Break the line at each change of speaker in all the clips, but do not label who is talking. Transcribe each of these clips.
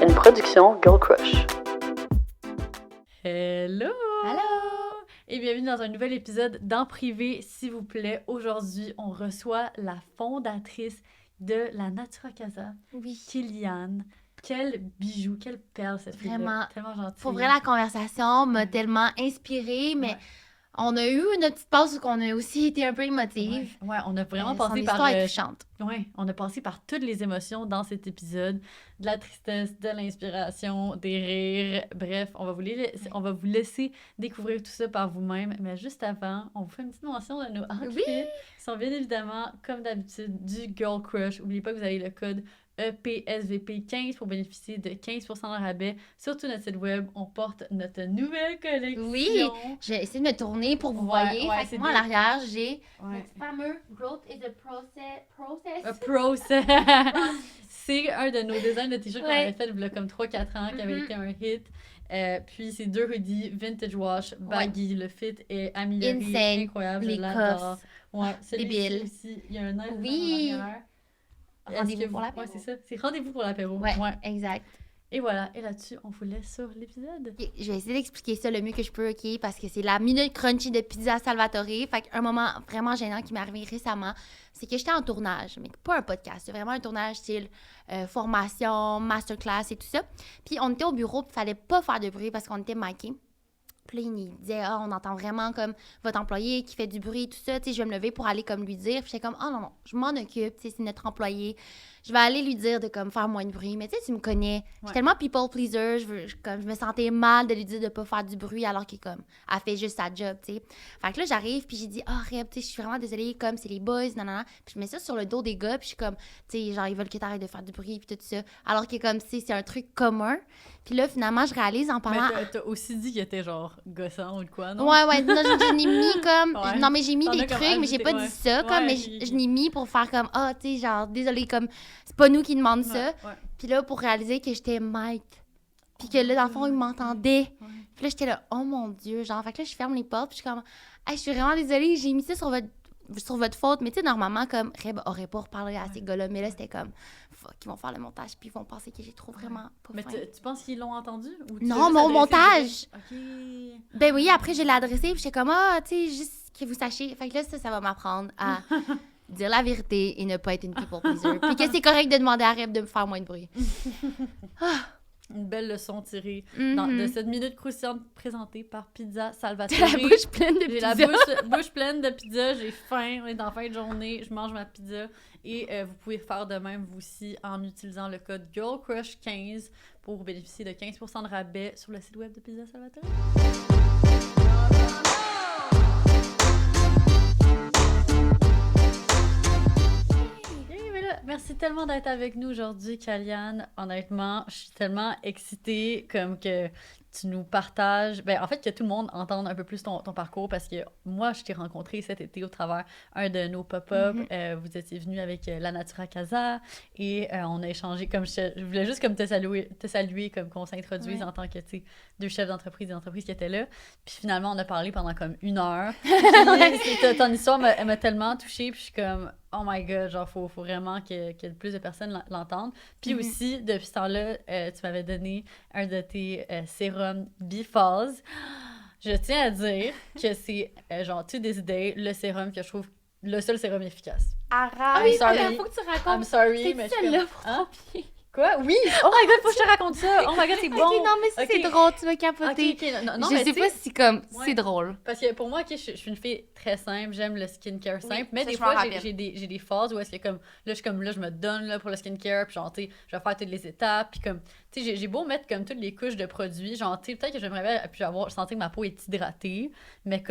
une production Girl Crush.
Hello!
Allô!
Et bienvenue dans un nouvel épisode d'En privé, s'il vous plaît. Aujourd'hui, on reçoit la fondatrice de la Natura Casa,
Oui.
Kiliane. Quel bijou, quelle perle cette fille-là.
Vraiment.
Tellement gentille.
Pour vrai, la conversation m'a tellement inspirée, mais
Ouais.
on a eu une petite pause où on a aussi été un peu émotive.
Ouais, on a vraiment
Son
passé par...
histoire est touchante.
Ouais, on a passé par toutes les émotions dans cet épisode. De la tristesse, de l'inspiration, des rires. Bref, on va vous laisser découvrir tout ça par vous-même. Mais juste avant, on vous fait une petite mention de nos outfits.
Oui!
Qui sont bien évidemment, comme d'habitude, du Girl Crush. N'oubliez pas que vous avez le code EPSVP15 pour bénéficier de 15% de rabais. Sur tout notre site web, on porte notre nouvelle collection.
Oui! J'ai essayé de me tourner pour vous voyez.
Ouais,
Fait que
c'est
moi, à
bien.
l'arrière, j'ai
Ouais.
le fameux Growth is a process.
A process. C'est un de nos designs de t-shirts qu'on
Ouais.
avait fait il y a comme 3-4 ans, qui avait été un hit. Puis c'est 2 hoodies, vintage wash, baggy, le fit est amélioré,
Insane.
incroyable,
Les
je l'adore.
cuffs.
Ouais, celui-ci
débile.
aussi, il y a un air
Oui.
en arrière. Est-ce
Rendez-vous
que
pour l'apéro.
Ouais, c'est ça. C'est rendez-vous pour l'apéro.
Ouais, exact.
Et voilà, et là-dessus, on vous laisse sur l'épisode.
Ok, je vais essayer d'expliquer ça le mieux que je peux, OK? Parce que c'est la minute crunchy de Pizza Salvatore. Fait qu'un moment vraiment gênant qui m'est arrivé récemment, c'est que j'étais en tournage, mais pas un podcast. C'est vraiment un tournage style formation, masterclass et tout ça. Puis on était au bureau, puis il fallait pas faire de bruit parce qu'on était micés. Puis là, il disait, on entend vraiment comme votre employé qui fait du bruit et tout ça. Tu sais, je vais me lever pour aller comme lui dire. Puis j'étais comme, oh non, je m'en occupe. Tu sais, c'est notre employé. Je vais aller lui dire de comme faire moins de bruit. Mais tu sais, tu me connais. Je suis tellement people pleaser. Je me sentais mal de lui dire de pas faire du bruit alors qu'elle comme, elle fait juste sa job, tu sais. Fait que là, j'arrive, puis j'ai dit, Reb, tu sais, je suis vraiment désolée, comme c'est les boys, nanana. Puis je mets ça sur le dos des gars, puis je suis comme, tu sais, genre, ils veulent que t'arrêtes de faire du bruit, puis tout ça. Alors que comme, c'est un truc commun. Puis là, finalement, je réalise en parlant.
Mais t'as aussi dit qu'il était genre gossant ou de quoi, non?
Ouais, non, je n'ai mis comme.
Ouais.
Non, mais j'ai mis
T'en
des
as comme
trucs, mais j'ai pas
ajouté,
dit ça, comme,
Ouais,
mais je n'ai mis pour faire comme, tu sais, genre, désolé, comme, c'est pas nous qui demandons ça.
Ouais.
Puis là, pour réaliser que j'étais mic. Puis que là, dans le fond, ils m'entendaient.
Ouais.
Puis là, j'étais là, oh mon Dieu, genre, fait que là, je ferme les portes, puis je suis comme, hey, je suis vraiment désolée, j'ai mis ça sur votre faute. Mais tu sais, normalement, comme, Reb aurait pas reparlé à ces gars-là, mais là, c'était comme, fuck, ils vont faire le montage, puis ils vont penser que j'ai trop vraiment pas
Mais
fin.
tu penses qu'ils l'ont entendu? Ou tu
Non,
l'as juste
mais au
adressé
montage.
direct? OK.
Ben oui, après, je l'ai adressé, puis j'étais comme, tu sais, juste que vous sachiez. Fait que là, ça va m'apprendre à dire la vérité et ne pas être une people pleaser. Puis que c'est correct de demander à Reb de me faire moins de bruit.
Une belle leçon tirée
Mhm.
de cette minute croustillante présentée par Pizza Salvatore.
J'ai la bouche pleine de
J'ai
pizza.
la bouche pleine de pizza, j'ai faim, on est en fin de journée, je mange ma pizza. Et vous pouvez faire de même vous aussi en utilisant le code GIRLCRUSH15 pour bénéficier de 15% de rabais sur le site web de Pizza Salvatore. Merci tellement d'être avec nous aujourd'hui, Kaliane. Honnêtement, je suis tellement excitée comme que tu nous partages, en fait que tout le monde entende un peu plus ton parcours parce que moi, je t'ai rencontré cet été au travers un de nos pop-up. Vous étiez venu avec la Natura Casa et on a échangé comme je voulais juste comme te saluer comme qu'on s'introduise en tant que, tu sais, deux chefs d'entreprise et d'entreprise qui étaient là. Puis finalement, on a parlé pendant comme 1 heure. Puis, ton histoire m'a tellement touchée, puis je suis comme oh my god, genre faut vraiment que plus de personnes l'entendent. Puis aussi, depuis ce temps-là, tu m'avais donné un de tes sérums Bifaz. Je tiens à dire que c'est genre To This Day le sérum que je trouve le seul sérum efficace.
Arrête!
I'm sorry.
Faut que tu
I'm
racontes.
sorry, mais je suis
celle-là
comme,
pour
hein?
ton pied.
Quoi? Oui! Oh my god, faut que je te raconte ça! Oh my god, c'est bon!
Ok, non, mais
Ok.
c'est drôle, tu vas capoter.
Ok, non,
je
mais
sais
tu
pas si comme,
Ouais.
c'est drôle.
Parce que pour moi, ok, je suis une fille très simple, j'aime le skincare simple, mais
ça,
des
je m'en
fois,
rappelle.
j'ai des phases où est-ce que comme, là, je me donne là, pour le skincare, puis genre, tu sais, je vais faire toutes les étapes, puis comme, tu sais, j'ai beau mettre comme toutes les couches de produits, genre, tu sais, peut-être que j'aimerais bien, puis sentir que ma peau est hydratée, mais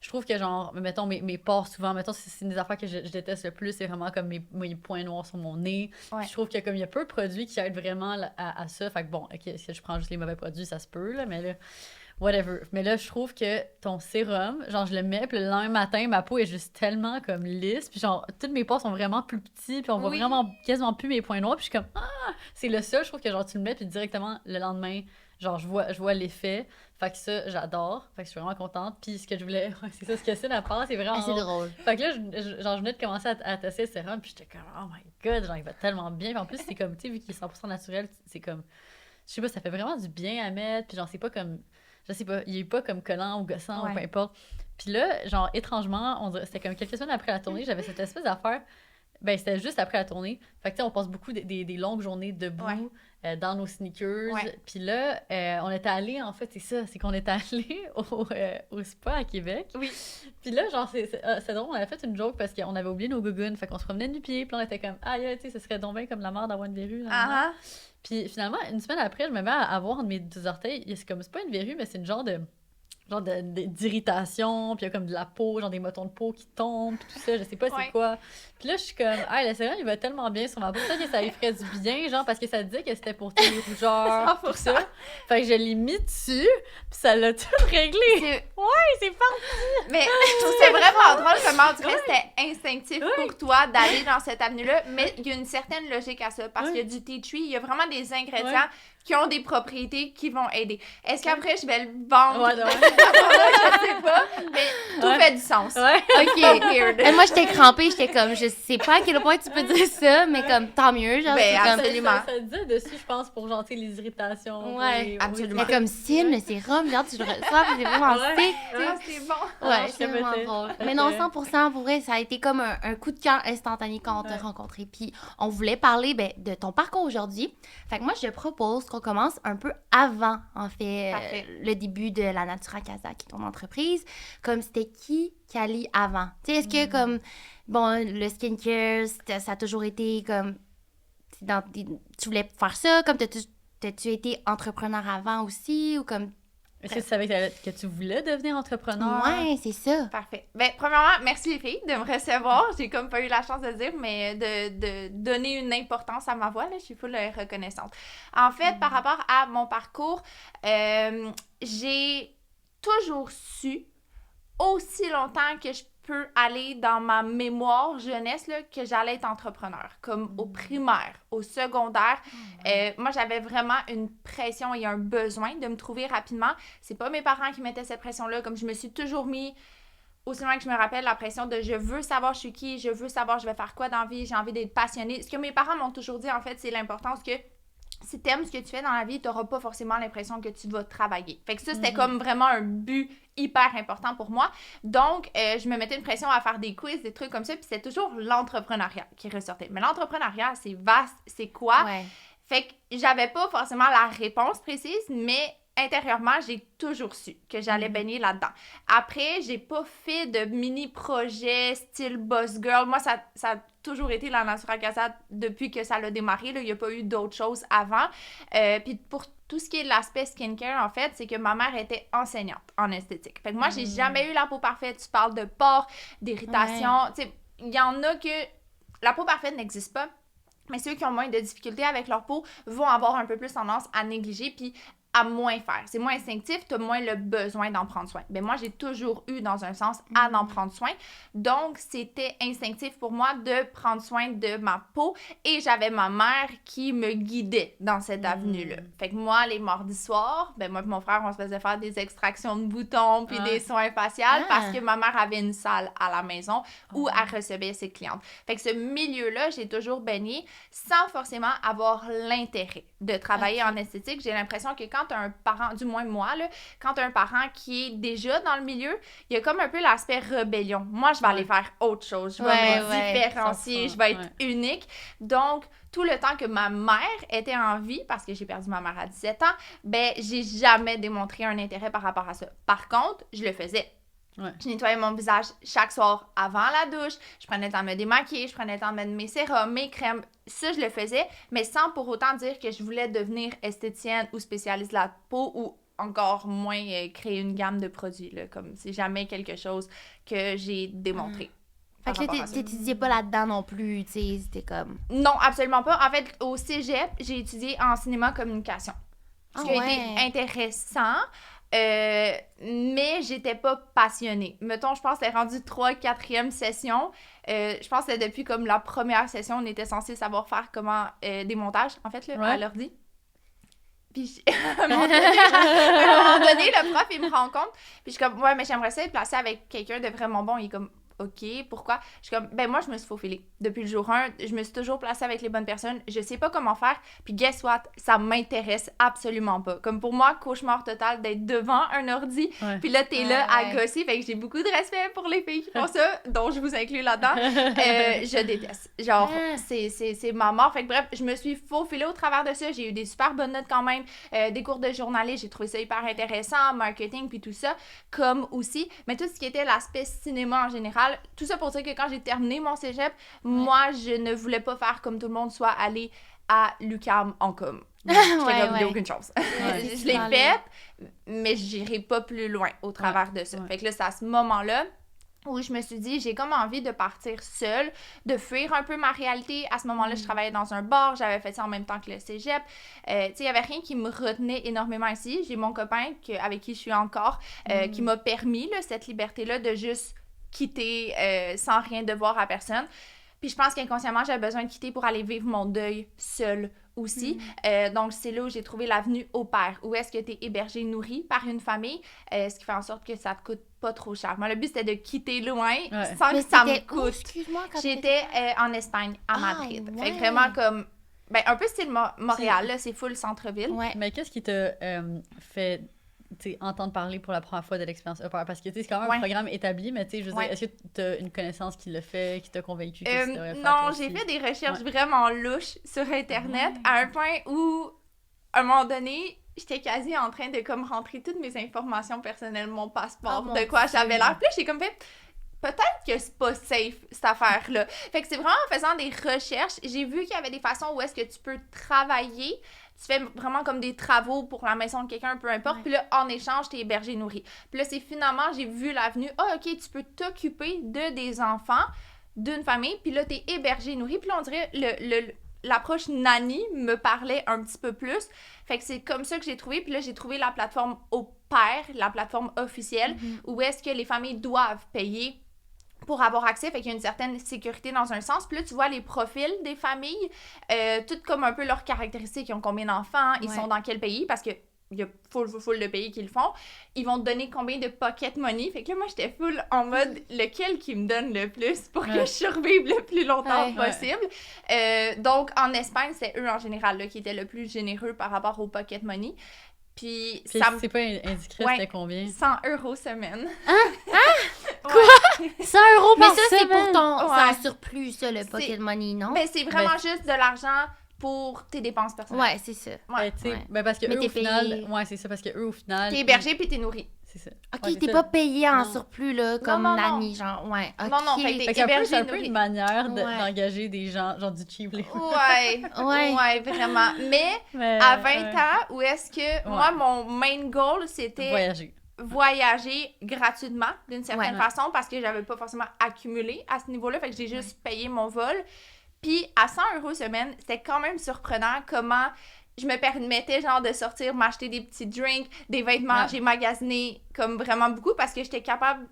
je trouve que genre, mettons, mes pores souvent, mettons, c'est une des affaires que je déteste le plus, c'est vraiment comme mes points noirs sur mon nez.
Ouais.
Je trouve que comme il y a peu de produits qui aident vraiment à ça, fait que bon, ok, si je prends juste les mauvais produits, ça se peut, là, mais là, whatever. Mais là, je trouve que ton sérum, genre, je le mets, puis le lendemain matin, ma peau est juste tellement comme lisse, puis genre, toutes mes pores sont vraiment plus petits, puis on voit vraiment quasiment plus mes points noirs, puis je suis comme, c'est le seul, je trouve que genre, tu le mets, puis directement, le lendemain, genre, je vois l'effet. Fait que ça, j'adore. Fait que je suis vraiment contente. Puis ce que je voulais, c'est ça, ce que c'est la part, c'est vraiment
C'est drôle.
Fait que là, je venais de commencer à tester le sérum, puis j'étais comme, oh my god, genre, il va tellement bien. Puis en plus, c'est comme, tu sais, vu qu'il est 100% naturel, c'est comme, je sais pas, ça fait vraiment du bien à mettre, puis genre, c'est pas comme, je sais pas, il est pas comme collant ou gossant ou peu importe. Puis là, genre, étrangement, on dirait, c'était comme quelques semaines après la tournée, j'avais cette espèce d'affaire. Ben, c'était juste après la tournée. Fait que, tu sais, on passe beaucoup des longues journées debout dans nos sneakers. Puis là, on était allés, en fait, c'est ça, c'est qu'on était allés au spa à Québec.
Oui.
Puis là, genre, c'est drôle, on avait fait une joke parce qu'on avait oublié nos gougounes. Fait qu'on se promenait nu-pieds, puis on était comme, ah, tu sais, ce serait donc bien comme la mort d'avoir une verrue. Puis finalement, une semaine après, je me mets à voir entre mes deux orteils. C'est pas une verrue, mais c'est une genre d'irritation, puis il y a comme de la peau, genre des motons de peau qui tombent, puis tout ça, je sais pas c'est quoi. Puis là, je suis comme, ah, le sérum, il va tellement bien sur ma peau, peut-être que ça lui ferait du bien, genre, parce que ça disait que c'était pour tous les rougeurs, tout ça. Fait que je l'ai mis dessus, puis ça l'a tout réglé. C'est parti!
Mais je trouve que c'est vraiment drôle comment on dirait que c'était instinctif pour toi d'aller dans cette avenue-là, mais il y a une certaine logique à ça, parce qu'il y a du tea tree, il y a vraiment des ingrédients qui ont des propriétés qui vont aider. Est-ce qu'après, je vais le vendre? Je sais pas, mais tout fait du sens.
OK. Et moi, j'étais crampée, j'étais comme, je sais pas à quel point tu peux dire ça, mais comme, tant mieux. Genre,
absolument.
Ça disait dessus, je pense, pour gentil les irritations.
Absolument.
Mais comme Sim, le sérum, regarde, tu le reçois, c'est vraiment sick.
C'est bon.
Ouais, c'est vraiment drôle. Mais non, 100%, pour vrai, ça a été comme un coup de cœur instantané quand on t'a rencontré. Puis on voulait parler de ton parcours aujourd'hui. Fait que moi, je propose qu'on commence un peu avant, en fait, le début de la Natura Casa, qui est ton entreprise. Comme c'était qui Cali avant? Tu sais, est-ce que comme, bon, le skincare, ça a toujours été comme, tu voulais faire ça? Comme, t'as-tu été entrepreneur avant aussi? Ou comme...
Est-ce que tu savais que tu voulais devenir entrepreneur?
Ouais, c'est ça.
Parfait. Ben, premièrement, merci les filles de me recevoir. J'ai comme pas eu la chance de le dire, mais de donner une importance à ma voix, là, je suis full reconnaissante. En fait, par rapport à mon parcours, j'ai toujours su, aussi longtemps que je peux aller dans ma mémoire jeunesse, là, que j'allais être entrepreneur, comme au primaire, au secondaire. Moi, j'avais vraiment une pression et un besoin de me trouver rapidement. C'est pas mes parents qui mettaient cette pression-là, comme je me suis toujours mis, aussi loin que je me rappelle, la pression de je veux savoir je suis qui, je veux savoir je vais faire quoi dans la vie, j'ai envie d'être passionnée. Ce que mes parents m'ont toujours dit, en fait, c'est l'importance que si t'aimes ce que tu fais dans la vie, t'auras pas forcément l'impression que tu vas travailler. Fait que ça, c'était comme vraiment un but hyper important pour moi. Donc, je me mettais une pression à faire des quiz, des trucs comme ça, puis c'était toujours l'entrepreneuriat qui ressortait. Mais l'entrepreneuriat, c'est vaste, c'est quoi? Fait que j'avais pas forcément la réponse précise, mais intérieurement, j'ai toujours su que j'allais baigner là-dedans. Après, j'ai pas fait de mini-projets style boss girl. Moi, ça a toujours été la Natura Casa depuis que ça l'a démarré. Là. Il n'y a pas eu d'autres choses avant. Puis pour tout ce qui est l'aspect skincare, en fait, c'est que ma mère était enseignante en esthétique. Fait que moi, j'ai jamais eu la peau parfaite. Tu parles de pores, d'irritation. Tu sais, il y en a que la peau parfaite n'existe pas. Mais ceux qui ont moins de difficultés avec leur peau vont avoir un peu plus tendance à négliger puis à moins faire. C'est moins instinctif, tu as moins le besoin d'en prendre soin. Ben moi, j'ai toujours eu, dans un sens, à en prendre soin. Donc, c'était instinctif pour moi de prendre soin de ma peau et j'avais ma mère qui me guidait dans cette avenue-là. Fait que moi, les mardis soirs, ben moi et mon frère, on se faisait faire des extractions de boutons puis des soins faciaux parce que ma mère avait une salle à la maison où elle recevait ses clientes. Fait que ce milieu-là, j'ai toujours baigné sans forcément avoir l'intérêt de travailler en esthétique. J'ai l'impression que quand tu as un parent, du moins moi, là, quand tu as un parent qui est déjà dans le milieu, il y a comme un peu l'aspect rébellion. Moi, je vais aller faire autre chose. Je vais me différencier, je vais être unique. Donc, tout le temps que ma mère était en vie, parce que j'ai perdu ma mère à 17 ans, ben, j'ai jamais démontré un intérêt par rapport à ça. Par contre, je le faisais. Je nettoyais mon visage chaque soir avant la douche, je prenais le temps de me démaquiller, je prenais le temps de mettre mes sérums, mes crèmes, ça je le faisais, mais sans pour autant dire que je voulais devenir esthéticienne ou spécialiste de la peau ou encore moins créer une gamme de produits, là, comme c'est jamais quelque chose que j'ai démontré.
Fait que là, t'étudiais pas là-dedans non plus, tu sais, c'était comme...
Non, absolument pas. En fait, au cégep, j'ai étudié en cinéma-communication. Ce qui a été intéressant, mais j'étais pas passionnée. Mettons, je pense que c'était rendu 3e, 4e session. Je pense que depuis comme la première session, on était censé savoir faire comment des montages, en fait, là, à l'ordi. Puis à un moment donné, le prof, il me rend compte. Puis je suis comme, ouais, mais j'aimerais ça être placée avec quelqu'un de vraiment bon. Il est comme, OK, pourquoi? Je suis comme, ben moi, je me suis faufilée. Depuis le jour 1, je me suis toujours placée avec les bonnes personnes. Je sais pas comment faire. Puis guess what? Ça m'intéresse absolument pas. Comme pour moi, cauchemar total d'être devant un ordi.
Ouais.
Puis là, t'es là à
Ouais.
gosser. Fait que j'ai beaucoup de respect pour les filles qui font ça, dont je vous inclus là-dedans. Je déteste. Genre, c'est ma mort. Fait que bref, je me suis faufilée au travers de ça. J'ai eu des super bonnes notes quand même. Des cours de journaliste, j'ai trouvé ça hyper intéressant. Marketing, puis tout ça. Comme aussi. Mais tout ce qui était l'aspect cinéma en général, tout ça pour dire que quand j'ai terminé mon cégep, moi, je ne voulais pas faire comme tout le monde, soit aller à l'UQAM en com. J'étais comme, il n'y a aucune chance.
Ouais,
Je l'ai faite, mais j'irai pas plus loin au travers de ça.
Ouais.
Fait que là, c'est à ce moment-là où je me suis dit, j'ai comme envie de partir seule, de fuir un peu ma réalité. À ce moment-là, je travaillais dans un bar, j'avais fait ça en même temps que le cégep. Tu sais, il n'y avait rien qui me retenait énormément ici. J'ai mon copain avec qui je suis encore, qui m'a permis là, cette liberté-là de juste quitter sans rien devoir à personne. Puis je pense qu'inconsciemment, j'avais besoin de quitter pour aller vivre mon deuil seule aussi. Donc, c'est là où j'ai trouvé l'avenue au pair, où est-ce que tu es hébergé, nourri par une famille, ce qui fait en sorte que ça te coûte pas trop cher. Moi, le but, c'était de quitter loin sans que
Mais
ça me
c'était où,
coûte.
excuse-moi, quand
J'étais en Espagne, à Madrid.
ouais.
Fait que vraiment comme... Ben, un peu style Montréal, là, c'est full centre-ville.
Ouais.
Mais qu'est-ce qui t'a fait entendre parler pour la première fois de l'expérience au pair? Parce que c'est quand même un programme établi, mais je veux dire, est-ce que tu as une connaissance qui l'a fait, qui t'a convaincu que tu devrais faire
non,
toi
j'ai
aussi?
fait des recherches vraiment louches sur Internet à un point où, à un moment donné, j'étais quasi en train de comme rentrer toutes mes informations personnelles, mon passeport,
Oh,
de
mon
quoi
Dieu.
j'avais l'air. Puis là, j'ai comme fait... Peut-être que c'est pas safe, cette affaire-là. Fait que c'est vraiment en faisant des recherches, j'ai vu qu'il y avait des façons où est-ce que tu peux travailler. Tu fais vraiment comme des travaux pour la maison de quelqu'un, peu importe.
Ouais.
Puis là, en échange, t'es hébergé, nourri. Puis là, c'est finalement, j'ai vu l'avenue. Ah, OK, tu peux t'occuper de des enfants d'une famille. Puis là, t'es hébergé, nourri. Puis là, on dirait l'approche nanny me parlait un petit peu plus. Fait que c'est comme ça que j'ai trouvé. Puis là, j'ai trouvé la plateforme Au Pair, la plateforme officielle, où est-ce que les familles doivent payer pour avoir accès, fait qu'il y a une certaine sécurité dans un sens. Puis là, tu vois les profils des familles, toutes comme un peu leurs caractéristiques. Ils ont combien d'enfants, ils sont dans quel pays, parce que il y a full de pays qui le font. Ils vont te donner combien de pocket money. Fait que là, moi, j'étais full en mode lequel qui me donne le plus pour que je survive le plus longtemps possible. Donc, en Espagne, c'est eux en général là, qui étaient le plus généreux par rapport au pocket money. Puis ça me...
C'est pas indiscret, c'était combien?
100 € semaine.
Quoi?
100 €
Mais
par
ça, c'est
semaine!
pour ton... C'est un
Ouais.
surplus, ça, le pocket money, non?
Mais c'est vraiment juste de l'argent pour tes dépenses personnelles.
Ouais, c'est ça.
Ouais.
Ben, tu sais,
Ouais.
ben, parce que
Mais
eux,
t'es
au final...
payé.
Ouais, c'est ça, parce que eux, au final...
T'es hébergé puis t'es nourri.
C'est ça.
OK,
Ouais, c'est
t'es
ça.
pas payé en
Non.
surplus, là, comme
non, non.
nanny, genre, ouais. OK.
Non, fait que
Fait que c'est
hébergé,
un peu
nourri.
une manière
Ouais.
d'engager des gens, genre du cheap labor.
Ouais,
Ouais.
ouais, vraiment. Mais
Mais,
à 20 ans, où est-ce que moi, mon main goal, c'était
Voyager.
voyager gratuitement, d'une certaine
Ouais.
façon, parce que j'avais pas forcément accumulé à ce niveau-là, fait que j'ai juste payé mon vol. Puis à 100 € semaine, c'était quand même surprenant comment je me permettais genre de sortir, m'acheter des petits drinks, des vêtements.
Ouais.
J'ai magasiné comme vraiment beaucoup parce que j'étais capable...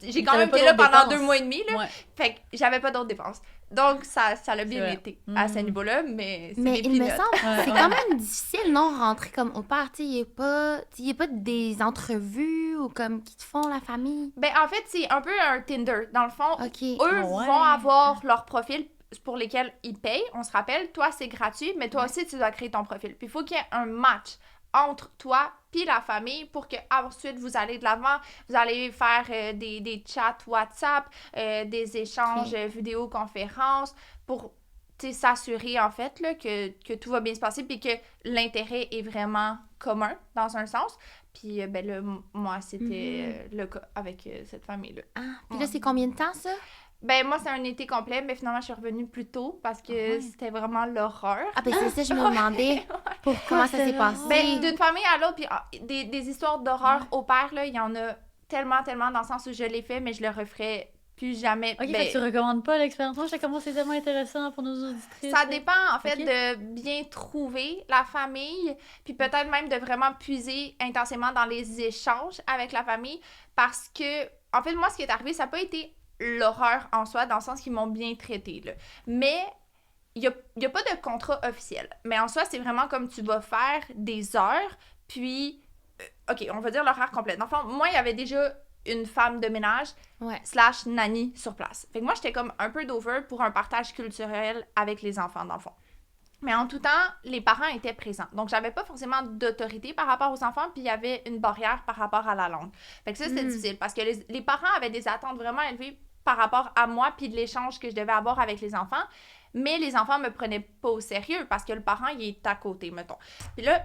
J'ai quand
T'avais
même
pas
été là
d'autres
pendant
dépenses.
2 mois et demi, là.
Ouais.
Fait que j'avais pas d'autres dépenses. Donc, ça l'a bien
vrai.
été à ce
Mhm.
niveau-là, mais c'est
Mais
des
il me
peanuts.
semble
Ouais,
c'est
ouais.
quand même difficile, non, rentrer comme au pair. Tu sais, il y a pas des entrevues ou comme qui te font la famille.
Ben, en fait, c'est un peu un Tinder. Dans le fond,
OK.
eux
Ouais.
vont avoir leur profil pour lesquels ils payent. On se rappelle, toi, c'est gratuit, mais toi aussi, tu dois créer ton profil. Puis il faut qu'il y ait un match entre toi puis la famille pour que ensuite vous allez de l'avant, vous allez faire des chats WhatsApp, des échanges vidéoconférences pour s'assurer en fait là, que tout va bien se passer puis que l'intérêt est vraiment commun dans un sens. Puis ben là, moi, c'était le cas avec cette famille-là.
Ah, puis là, c'est combien de temps, ça?
Ben moi, c'est un été complet, mais finalement, je suis revenue plus tôt parce que c'était vraiment l'horreur.
Ah, ben c'est ça, je me demandais comment ça s'est passé.
Ben, d'une famille à l'autre, puis des histoires d'horreur au pair, là, il y en a tellement dans le sens où je l'ai fait, mais je le referai plus jamais.
Ok,
Ben,
fait que tu recommandes pas l'expérience. Moi, je sais comment c'est tellement intéressant pour nos auditrices.
ça dépend, en fait,
Ok.
de bien trouver la famille, puis peut-être même de vraiment puiser intensément dans les échanges avec la famille, parce que, en fait, moi, ce qui est arrivé, ça n'a pas été l'horreur en soi, dans le sens qu'ils m'ont bien traité, là. Mais il y a pas de contrat officiel. Mais en soi, c'est vraiment comme tu vas faire des heures, puis... OK, on va dire l'horaire complet. Dans le fond, moi, il y avait déjà une femme de ménage
Ouais.
/ nanny sur place. Fait que moi, j'étais comme un peu d'over pour un partage culturel avec les enfants, dans le fond. Mais en tout temps, les parents étaient présents. Donc, j'avais pas forcément d'autorité par rapport aux enfants, puis il y avait une barrière par rapport à la langue. Fait que ça, c'était difficile, parce que les parents avaient des attentes vraiment élevées par rapport à moi, puis de l'échange que je devais avoir avec les enfants. Mais les enfants me prenaient pas au sérieux, parce que le parent, il est à côté, mettons. Puis là,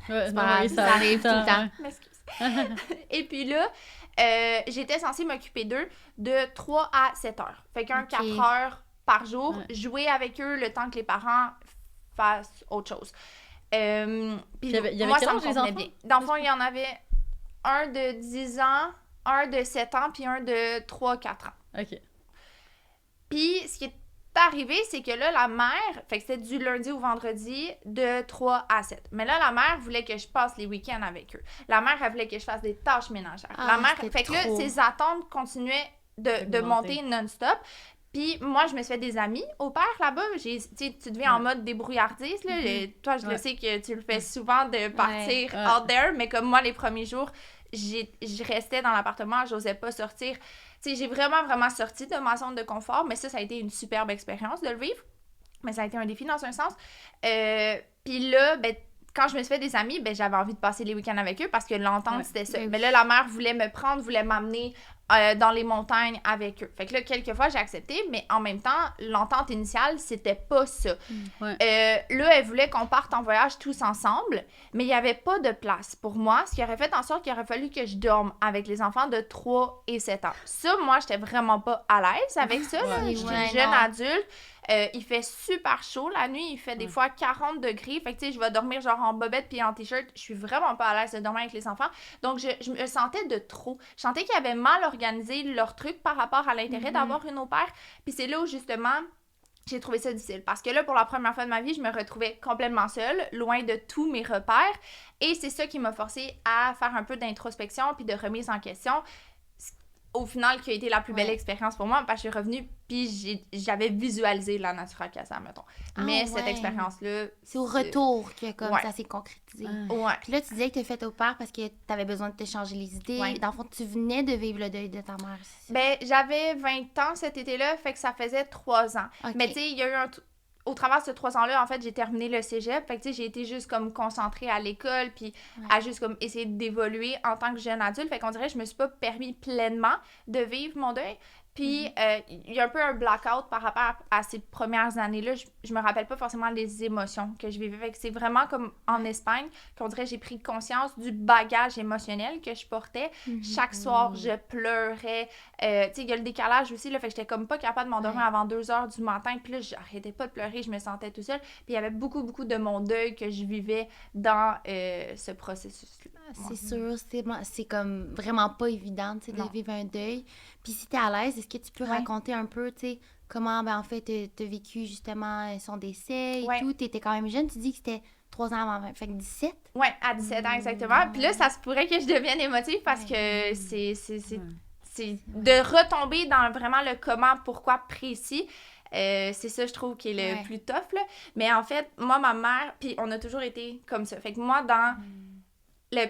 Ouais, non,
pas
oui,
grave, ça arrive tout le temps.
m'excuse. Et puis là, j'étais censée m'occuper d'eux de 3 à 7 heures. Fait qu'un
Ok.
4 heures par jour,
Ouais.
jouer avec eux le temps que les parents fassent autre chose. Puis
il y avait
moi,
quel
ça me
âge, les
convenait
enfants?
bien. Dans le fond, il y en avait un de 10 ans, un de 7 ans, puis un de 3-4 ans.
OK.
Puis, ce qui est arrivé, c'est que là, la mère, fait que c'était du lundi au vendredi de 3 à 7. Mais là, la mère voulait que je passe les week-ends avec eux. La mère, elle voulait que je fasse des tâches ménagères.
Ah,
la mère,
c'était
fait que là,
trop.
ses attentes continuaient de monter non-stop. Puis moi, je me suis fait des amis au père là-bas. Tu deviens en mode débrouillardise. Là. Toi, je le sais que tu le fais souvent de partir
Ouais.
out there, mais comme moi, les premiers jours, je restais dans l'appartement, j'osais pas sortir. Tu sais, j'ai vraiment sorti de ma zone de confort, mais ça a été une superbe expérience de le vivre. Mais ça a été un défi dans un sens. Puis là, ben, quand je me suis fait des amis, ben, j'avais envie de passer les week-ends avec eux parce que l'entente, c'était ça. Mais là, la mère voulait me prendre, voulait m'amener dans les montagnes avec eux. Fait que là, quelques fois, j'ai accepté, mais en même temps, l'entente initiale, c'était pas ça.
Ouais.
Là, elle voulait qu'on parte en voyage tous ensemble, mais il n'y avait pas de place pour moi, ce qui aurait fait en sorte qu'il aurait fallu que je dorme avec les enfants de 3 et 7 ans. Ça, moi, j'étais vraiment pas à l'aise avec ça. Là.
Ouais,
J'étais
ouais,
jeune
non.
adulte. Il fait super chaud la nuit, il fait des fois 40 degrés. Fait que tu sais, je vais dormir genre en bobette puis en t-shirt. Je suis vraiment pas à l'aise de dormir avec les enfants. Donc, je me sentais de trop. Je sentais qu'ils avaient mal organisé leur truc par rapport à l'intérêt d'avoir une au pair. Puis c'est là où justement, j'ai trouvé ça difficile. Parce que là, pour la première fois de ma vie, je me retrouvais complètement seule, loin de tous mes repères. Et c'est ça qui m'a forcée à faire un peu d'introspection puis de remise en question. Au final, qui a été la plus belle expérience pour moi, parce que je suis revenue, puis j'avais visualisé la nature à Casa, mettons. Mais cette
ouais.
expérience-là...
C'est au retour que comme
Ouais.
ça s'est concrétisé.
Ouais.
Puis là, tu disais que tu as fait au père parce que tu avais besoin de te changer les idées.
Ouais.
Dans le fond, tu venais de vivre le deuil de ta mère. c'est ça?
Ben, j'avais 20 ans cet été-là, fait que ça faisait 3 ans.
Ok.
Mais tu sais, il y a eu au travers de ces 3 ans-là, en fait, j'ai terminé le cégep. Fait que, tu sais, j'ai été juste comme concentrée à l'école, puis à juste comme essayer d'évoluer en tant que jeune adulte. Fait qu'on dirait que je me suis pas permis pleinement de vivre mon deuil. Puis, il y a un peu un blackout par rapport à ces premières années-là. Je me rappelle pas forcément les émotions que je vivais. Fait que c'est vraiment comme en Espagne qu'on dirait que j'ai pris conscience du bagage émotionnel que je portais. Chaque soir, je pleurais. Tu sais, il y a le décalage aussi, là. Fait que j'étais comme pas capable de m'endormir avant 2 heures du matin. Puis là, j'arrêtais pas de pleurer. Je me sentais tout seule. Puis il y avait beaucoup de mon deuil que je vivais dans ce processus-là.
C'est sûr, c'est comme vraiment pas évident, tu sais, de
Non.
vivre un deuil. Puis si t'es à l'aise, est-ce que tu peux
Ouais.
raconter un peu, tu sais, comment, ben en fait, t'as vécu justement son décès et
Ouais.
tout? T'étais quand même jeune, tu dis que c'était 3 ans avant, fait que 17?
Ouais, à 17 ans exactement. Puis là, ça se pourrait que je devienne émotive parce que c'est de retomber dans vraiment le comment, pourquoi précis. C'est ça, je trouve, qui est le plus tough, là. Mais en fait, moi, ma mère, puis on a toujours été comme ça. Fait que moi,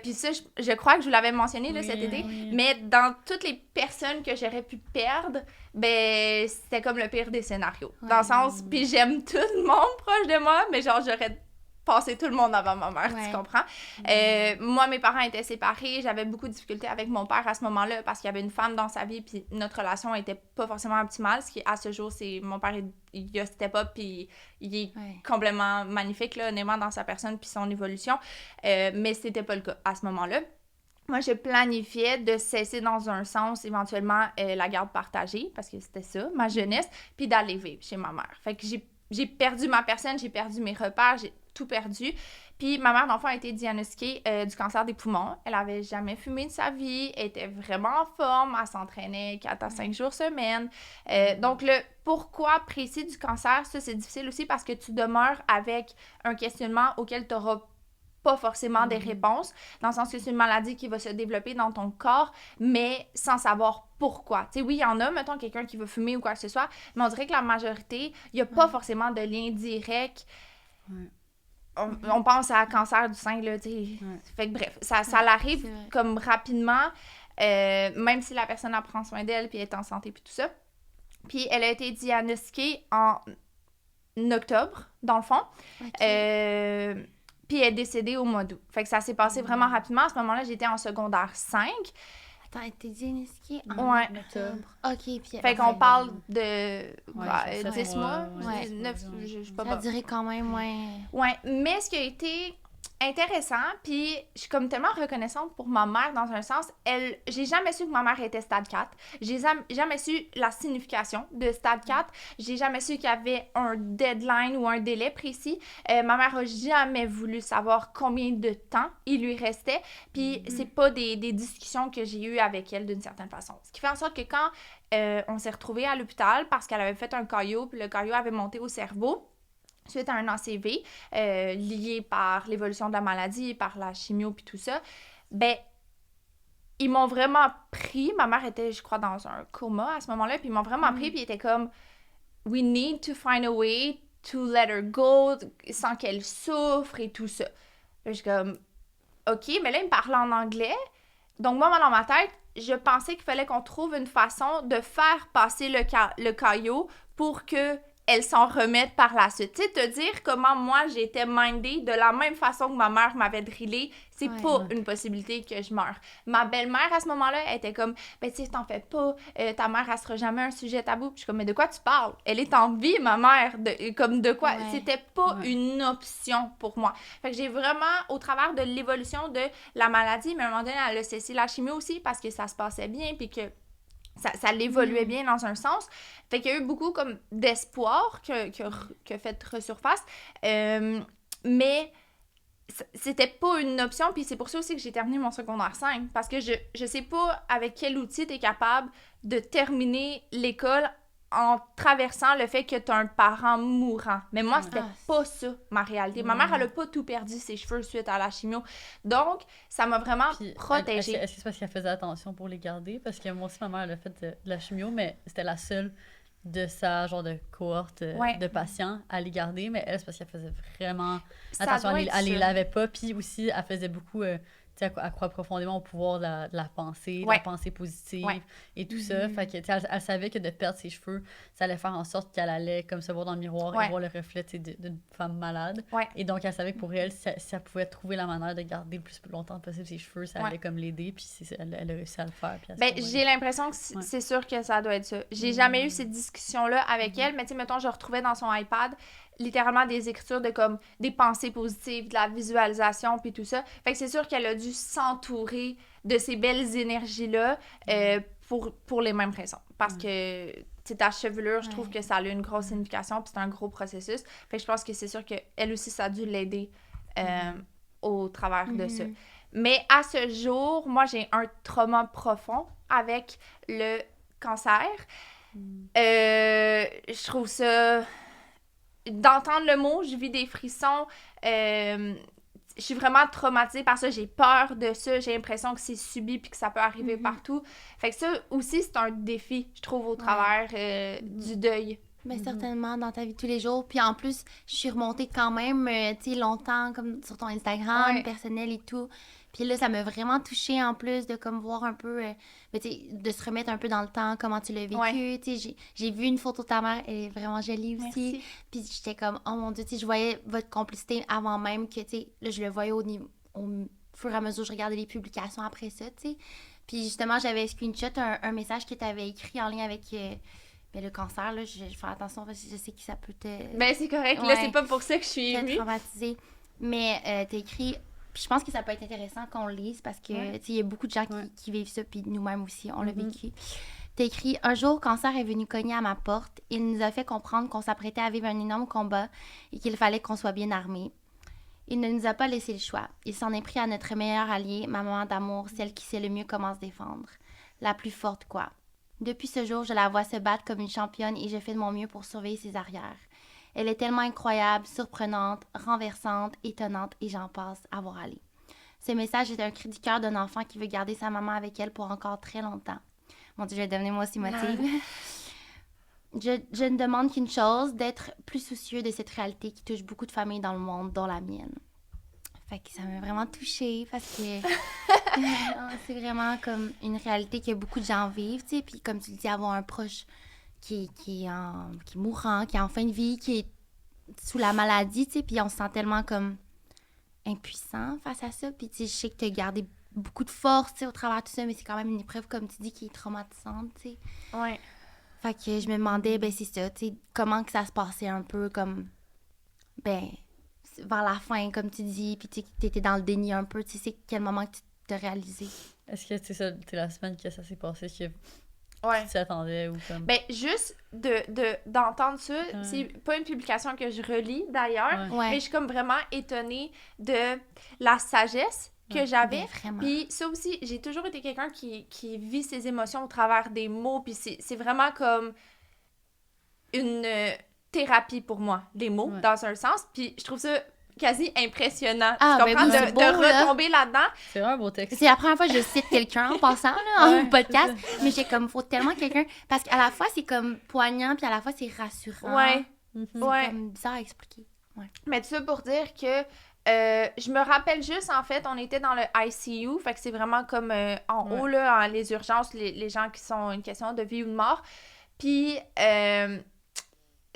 puis ça, je crois que je vous l'avais mentionné là, cet été, mais dans toutes les personnes que j'aurais pu perdre, ben, c'était comme le pire des scénarios. Dans le sens, puis j'aime tout le monde proche de moi, mais genre, j'aurais passé tout le monde avant ma mère, tu comprends? Moi, mes parents étaient séparés, j'avais beaucoup de difficultés avec mon père à ce moment-là parce qu'il y avait une femme dans sa vie, puis notre relation était pas forcément optimale, ce qui, à ce jour, c'est mon père, il a step up, puis il est complètement magnifique, là, honnêtement, dans sa personne, puis son évolution, mais c'était pas le cas à ce moment-là. Moi, je planifiais de cesser dans un sens, éventuellement, la garde partagée, parce que c'était ça, ma jeunesse, puis d'aller vivre chez ma mère. Fait que j'ai perdu ma personne, j'ai perdu mes repères, j'ai tout perdu. Puis ma mère d'enfant a été diagnostiquée du cancer des poumons. Elle avait jamais fumé de sa vie, elle était vraiment en forme, elle s'entraînait 4 à 5 jours semaine. Donc le pourquoi précis du cancer, ça c'est difficile aussi parce que tu demeures avec un questionnement auquel tu n'auras pas forcément des réponses, dans le sens que c'est une maladie qui va se développer dans ton corps, mais sans savoir pourquoi. Tu sais, oui, il y en a, mettons, quelqu'un qui veut fumer ou quoi que ce soit, mais on dirait que la majorité, il n'y a pas forcément de lien direct. On pense à cancer du sein, là, tu sais. Fait que bref, ça l'arrive comme rapidement. même si la personne en prend soin d'elle, puis elle est en santé, puis tout ça. Puis elle a été diagnostiquée en octobre, dans le fond.
Ok.
Puis elle est décédée au mois d'août. Fait que ça s'est passé vraiment rapidement. À ce moment-là, j'étais en secondaire 5.
Attends, elle était diagnostiquée
Ouais.
en octobre. OK, puis...
Fait qu'on parle de
Ouais,
10 mois,
ouais.
9, je sais pas.
Ça a duré quand même, ouais.
Ouais, mais ce qui a été intéressant, puis je suis comme tellement reconnaissante pour ma mère dans un sens, j'ai jamais su que ma mère était stade 4. J'ai jamais su la signification de stade 4. J'ai jamais su qu'il y avait un deadline ou un délai précis. Ma mère a jamais voulu savoir combien de temps il lui restait, puis c'est pas des discussions que j'ai eues avec elle d'une certaine façon. Ce qui fait en sorte que quand on s'est retrouvés à l'hôpital parce qu'elle avait fait un caillot, puis le caillot avait monté au cerveau, suite à un ACV lié par l'évolution de la maladie, par la chimio puis tout ça, ben ils m'ont vraiment pris. Ma mère était, je crois, dans un coma à ce moment-là, puis ils m'ont vraiment pris, puis ils étaient comme « We need to find a way to let her go sans qu'elle souffre et tout ça. » Puis je suis comme « OK », mais là, ils me parlaient en anglais. Donc moi, dans ma tête, je pensais qu'il fallait qu'on trouve une façon de faire passer le caillot pour que elle s'en remette par la suite. Tu sais, te dire comment moi, j'étais mindée de la même façon que ma mère m'avait drillée, c'est pas une possibilité que je meure. Ma belle-mère, à ce moment-là, elle était comme, ben tu sais, t'en fais pas, ta mère, elle sera jamais un sujet tabou. Puis je suis comme, mais de quoi tu parles? Elle est en vie, ma mère, comme de quoi?
Ouais.
C'était pas une option pour moi. Fait que j'ai vraiment, au travers de l'évolution de la maladie, mais à un moment donné, elle a cessé la chimio aussi parce que ça se passait bien, puis que ça l'évoluait bien dans un sens. Fait qu'il y a eu beaucoup comme d'espoir qui a fait resurface. Mais c'était pas une option, puis c'est pour ça aussi que j'ai terminé mon secondaire 5, parce que je sais pas avec quel outil t'es capable de terminer l'école en traversant le fait que t'as un parent mourant. Mais moi, c'était pas ça, ma réalité. Ma mère, elle a pas tout perdu ses cheveux suite à la chimio. Donc, ça m'a vraiment protégée.
Est-ce que c'est parce qu'elle faisait attention pour les garder? Parce que moi aussi, ma mère, elle a fait de la chimio, mais c'était la seule de sa genre de cohorte de patients à les garder. Mais elle, c'est parce qu'elle faisait vraiment attention. Elle les lavait pas. Puis aussi, elle faisait beaucoup... elle croit profondément au pouvoir de la pensée, de la pensée positive et tout ça. Fait que, elle savait que de perdre ses cheveux, ça allait faire en sorte qu'elle allait comme se voir dans le miroir et voir le reflet d'une femme malade. Et donc, elle savait que pour elle, si elle pouvait trouver la manière de garder le plus longtemps possible ses cheveux, ça allait comme l'aider. Puis elle a réussi à le faire. Puis
j'ai l'impression que c'est sûr que ça doit être ça. J'ai jamais eu cette discussion-là avec elle, mais tu sais, mettons, je retrouvais dans son iPad littéralement des écritures de comme des pensées positives, de la visualisation puis tout ça. Fait que c'est sûr qu'elle a dû s'entourer de ces belles énergies-là pour les mêmes raisons. Parce que ta chevelure, je trouve que ça a une grosse signification puis c'est un gros processus. Fait que je pense que c'est sûr qu'elle aussi, ça a dû l'aider au travers de ça. Mais à ce jour, moi, j'ai un trauma profond avec le cancer. Je trouve ça... D'entendre le mot, je vis des frissons. Je suis vraiment traumatisée par ça. J'ai peur de ça. J'ai l'impression que c'est subi puis que ça peut arriver partout. Fait que ça aussi, c'est un défi, je trouve, au travers du deuil.
Mais certainement dans ta vie de tous les jours. Puis en plus, je suis remontée quand même, tu sais, longtemps comme sur ton Instagram personnel et tout. Puis là, ça m'a vraiment touchée en plus de comme voir un peu, tu sais, de se remettre un peu dans le temps, comment tu l'as vécu. Tu sais, j'ai vu une photo de ta mère, elle est vraiment jolie aussi.
Merci.
Puis j'étais comme, oh mon Dieu, tu sais, je voyais votre complicité avant même que, tu sais, là, je le voyais au fur et à mesure, je regardais les publications après ça, tu sais. Puis justement, j'avais screenshot un message que tu avais écrit en lien avec... mais le cancer, là, je fais attention parce que je sais que ça peut te...
Ben, c'est correct. Là, c'est pas pour ça que je suis émue.
traumatisée. Mais t'as écrit... Puis je pense que ça peut être intéressant qu'on le lise parce que, tu sais, il y a beaucoup de gens qui vivent ça, puis nous-mêmes aussi, on l'a vécu. T'as écrit « Un jour, cancer est venu cogner à ma porte. Il nous a fait comprendre qu'on s'apprêtait à vivre un énorme combat et qu'il fallait qu'on soit bien armés. Il ne nous a pas laissé le choix. Il s'en est pris à notre meilleure alliée, ma maman d'amour, celle qui sait le mieux comment se défendre. La plus forte, quoi. Depuis ce jour, je la vois se battre comme une championne et je fais de mon mieux pour surveiller ses arrières. Elle est tellement incroyable, surprenante, renversante, étonnante et j'en passe à voir aller. Ce message est un cri du cœur d'un enfant qui veut garder sa maman avec elle pour encore très longtemps. » Mon Dieu, je vais devenir moi aussi émotive. Je ne demande qu'une chose, d'être plus soucieux de cette réalité qui touche beaucoup de familles dans le monde, dont la mienne. Fait que ça m'a vraiment touchée parce que c'est vraiment comme une réalité que beaucoup de gens vivent, tu sais. Puis comme tu le dis, avoir un proche qui est mourant, qui est en fin de vie, qui est sous la maladie, tu sais. Puis on se sent tellement comme impuissant face à ça. Puis tu sais, je sais que tu as gardé beaucoup de force, tu sais, au travers de tout ça, mais c'est quand même une épreuve, comme tu dis, qui est traumatisante, tu sais.
Ouais.
Fait que je me demandais, ben c'est ça, tu sais, comment que ça se passait un peu comme, ben, vers la fin, comme tu dis, puis tu étais dans le déni un peu, tu sais, c'est quel moment que tu t'as réalisé?
Est-ce que c'est ça, c'est la semaine que ça s'est passé, que
Ouais.
tu t'y attendais ou comme...
Ben, juste d'entendre ça, c'est pas une publication que je relis d'ailleurs,
Ouais.
mais je suis comme vraiment étonnée de la sagesse que j'avais.
Ben, vraiment.
Puis ça aussi, j'ai toujours été quelqu'un qui vit ses émotions au travers des mots, puis c'est vraiment comme une thérapie pour moi, les mots,
Ouais.
dans un sens. Puis je trouve ça quasi impressionnant.
Ah,
tu
ben
comprends?
oui,
de
c'est beau, là.
retomber là-dedans.
C'est vraiment un beau texte.
C'est la première fois que je cite quelqu'un en passant, là,
Ouais,
en podcast,
c'est
mais j'ai comme, faut tellement quelqu'un, parce qu'à la fois, c'est comme poignant, puis à la fois, c'est rassurant.
Ouais.
Mhm.
C'est
Ouais.
comme bizarre à expliquer.
Mais tout ça pour dire que je me rappelle juste, en fait, on était dans le ICU, fait que c'est vraiment comme en haut, là, les urgences, les gens qui sont une question de vie ou de mort. Puis,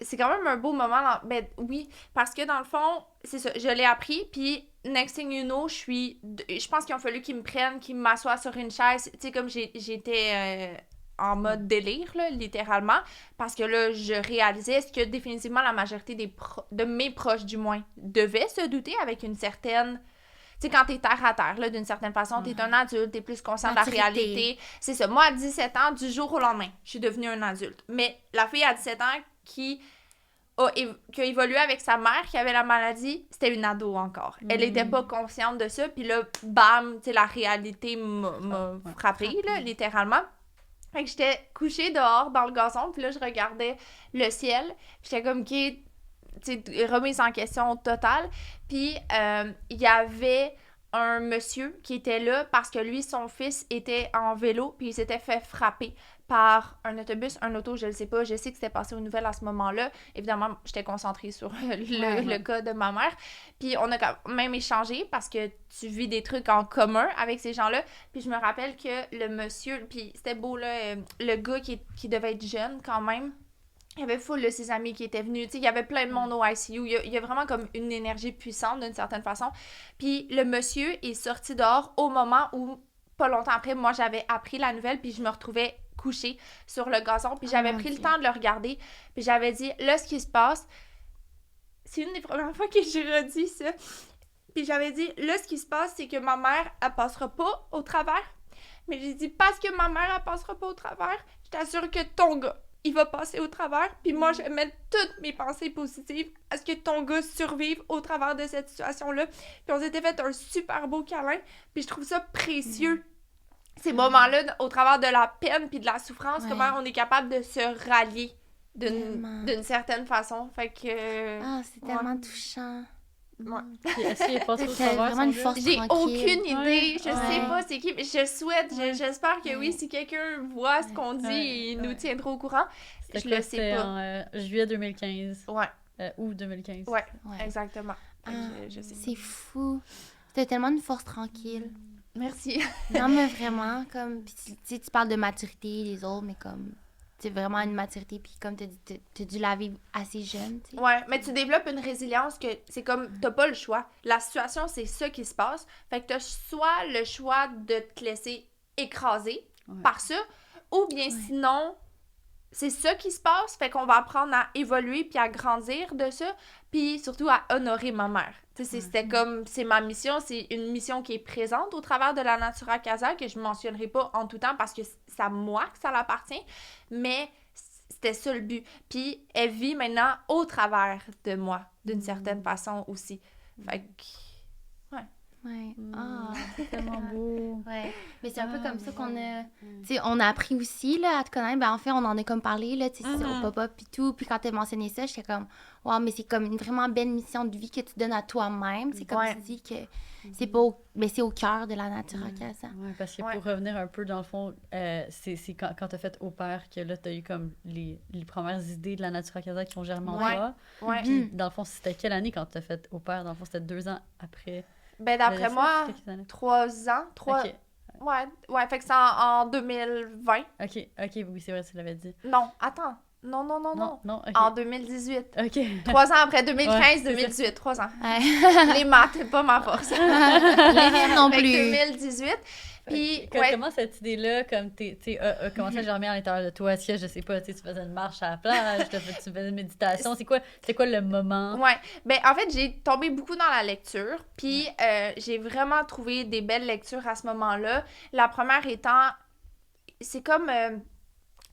c'est quand même un beau moment. Ben oui, parce que dans le fond, c'est ça, je l'ai appris, puis next thing you know, je pense qu'il a fallu qu'ils me prennent, qu'ils m'assoient sur une chaise. Tu sais, comme j'étais en mode délire, là, littéralement, parce que là, je réalisais ce que définitivement la majorité de mes proches, du moins, devaient se douter avec une certaine... Tu sais, quand t'es terre à terre, là, d'une certaine façon, t'es un adulte, t'es plus conscient de la
Maturité.
réalité. C'est ça. Moi, à 17 ans, du jour au lendemain, je suis devenue un adulte. Mais la fille à 17 ans qui a évolué avec sa mère qui avait la maladie, c'était une ado encore. Elle était pas consciente de ça. Puis là, bam, tu sais, la réalité m'a frappée, là, littéralement. Fait que j'étais couchée dehors dans le gazon, puis là, je regardais le ciel. J'étais comme, OK, tu sais, remise en question totale. Puis, il y avait un monsieur qui était là parce que lui, son fils était en vélo, puis il s'était fait frapper par un autobus, un auto, je le sais pas. Je sais que c'était passé aux nouvelles à ce moment-là. Évidemment, j'étais concentrée sur le cas de ma mère. Puis on a quand même échangé parce que tu vis des trucs en commun avec ces gens-là. Puis je me rappelle que le monsieur, puis c'était beau, là, le gars qui devait être jeune quand même, il y avait full de ses amis qui étaient venus. Tu sais, il y avait plein de monde au ICU. Il y a vraiment comme une énergie puissante d'une certaine façon. Puis le monsieur est sorti dehors au moment où, pas longtemps après, moi, j'avais appris la nouvelle, puis je me retrouvais couchée sur le gazon, puis j'avais pris le temps de le regarder, puis j'avais dit, là, ce qui se passe, c'est une des premières fois que j'ai redit ça, puis j'avais dit, là, ce qui se passe, c'est que ma mère, elle passera pas au travers, mais j'ai dit, parce que ma mère, elle passera pas au travers, je t'assure que ton gars, il va passer au travers, puis moi, je vais mettre toutes mes pensées positives à ce que ton gars survive au travers de cette situation-là, puis on s'était fait un super beau câlin, puis je trouve ça précieux, ces moments-là, au travers de la peine puis de la souffrance, comment on est capable de se rallier d'une certaine façon. Fait que...
Ah, c'est tellement touchant.
Ouais.
Puis est-ce qu'il est passé au
T'as
travers,
vraiment
son
une
gars?
force
J'ai
tranquille.
aucune idée.
Ouais.
Je sais pas c'est qui. Mais je souhaite, j'espère que oui,
Ouais.
si quelqu'un voit ce qu'on dit, il nous tiendra au courant. Je
C'était
le
quoi,
sais
c'était
pas.
en juillet 2015.
Ouais,
Août 2015.
ouais,
Ouais.
exactement. Fait que
Ah,
je sais.
c'est fou. T'as tellement une force tranquille.
Merci.
Non, mais vraiment, comme, pis tu sais, tu parles de maturité, les autres, mais comme, c'est vraiment une maturité, puis comme t'as dit, t'as dû la vivre assez jeune, tu sais.
Ouais, mais tu développes une résilience que c'est comme, t'as pas le choix. La situation, c'est ça qui se passe. Fait que t'as soit le choix de te laisser écraser par ça, ou bien sinon, c'est ça qui se passe. Fait qu'on va apprendre à évoluer puis à grandir de ça, puis surtout à honorer ma mère. Tu sais, c'était comme, c'est ma mission, c'est une mission qui est présente au travers de la Natura Casa, que je mentionnerai pas en tout temps parce que c'est à moi que ça l'appartient, mais c'était ça le but. Puis elle vit maintenant au travers de moi, d'une certaine façon aussi. Fait que...
Ouais. Ah.
C'est tellement beau.
Ouais. Mais c'est un peu comme ça qu'on a... Tu sais, on a appris aussi, là, à te connaître. Ben, en fait, on en a comme parlé, là, tu sais, au pop-up et tout. Puis quand t'as mentionné ça, j'étais comme... Wow, mais c'est comme une vraiment belle mission de vie que tu donnes à toi-même. C'est comme tu dis que c'est pas mais c'est au cœur de la Natura Casa.
Ouais, parce que pour revenir un peu, dans le fond, c'est quand t'as fait au père que là, t'as eu comme les premières idées de la Natura Casa qui ont germé en toi.
Ouais.
Puis, dans le fond, c'était quelle année quand t'as fait au père? Dans le fond, c'était 2 ans après.
Ben, d'après moi,
quelques années.
3 ans.
Ok,
Ouais, fait que c'est en 2020.
ok, oui, c'est vrai, tu l'avais dit.
Non, attends. Non.
Non, ok.
En 2018.
Ok.
3 ans après, 2015,
Ouais, c'est
2018, 3 ans.
Ouais.
Les maths, c'est pas ma force.
Les miennes non
Fait que
plus.
2018. Puis,
Comment cette idée-là, comme a commencé à germer à l'intérieur de toi? Est-ce que, je sais pas, tu faisais une marche à la plage, tu faisais une méditation? C'est quoi le moment?
Ouais. Ben, en fait, j'ai tombé beaucoup dans la lecture. Puis, j'ai vraiment trouvé des belles lectures à ce moment-là. La première étant, c'est comme...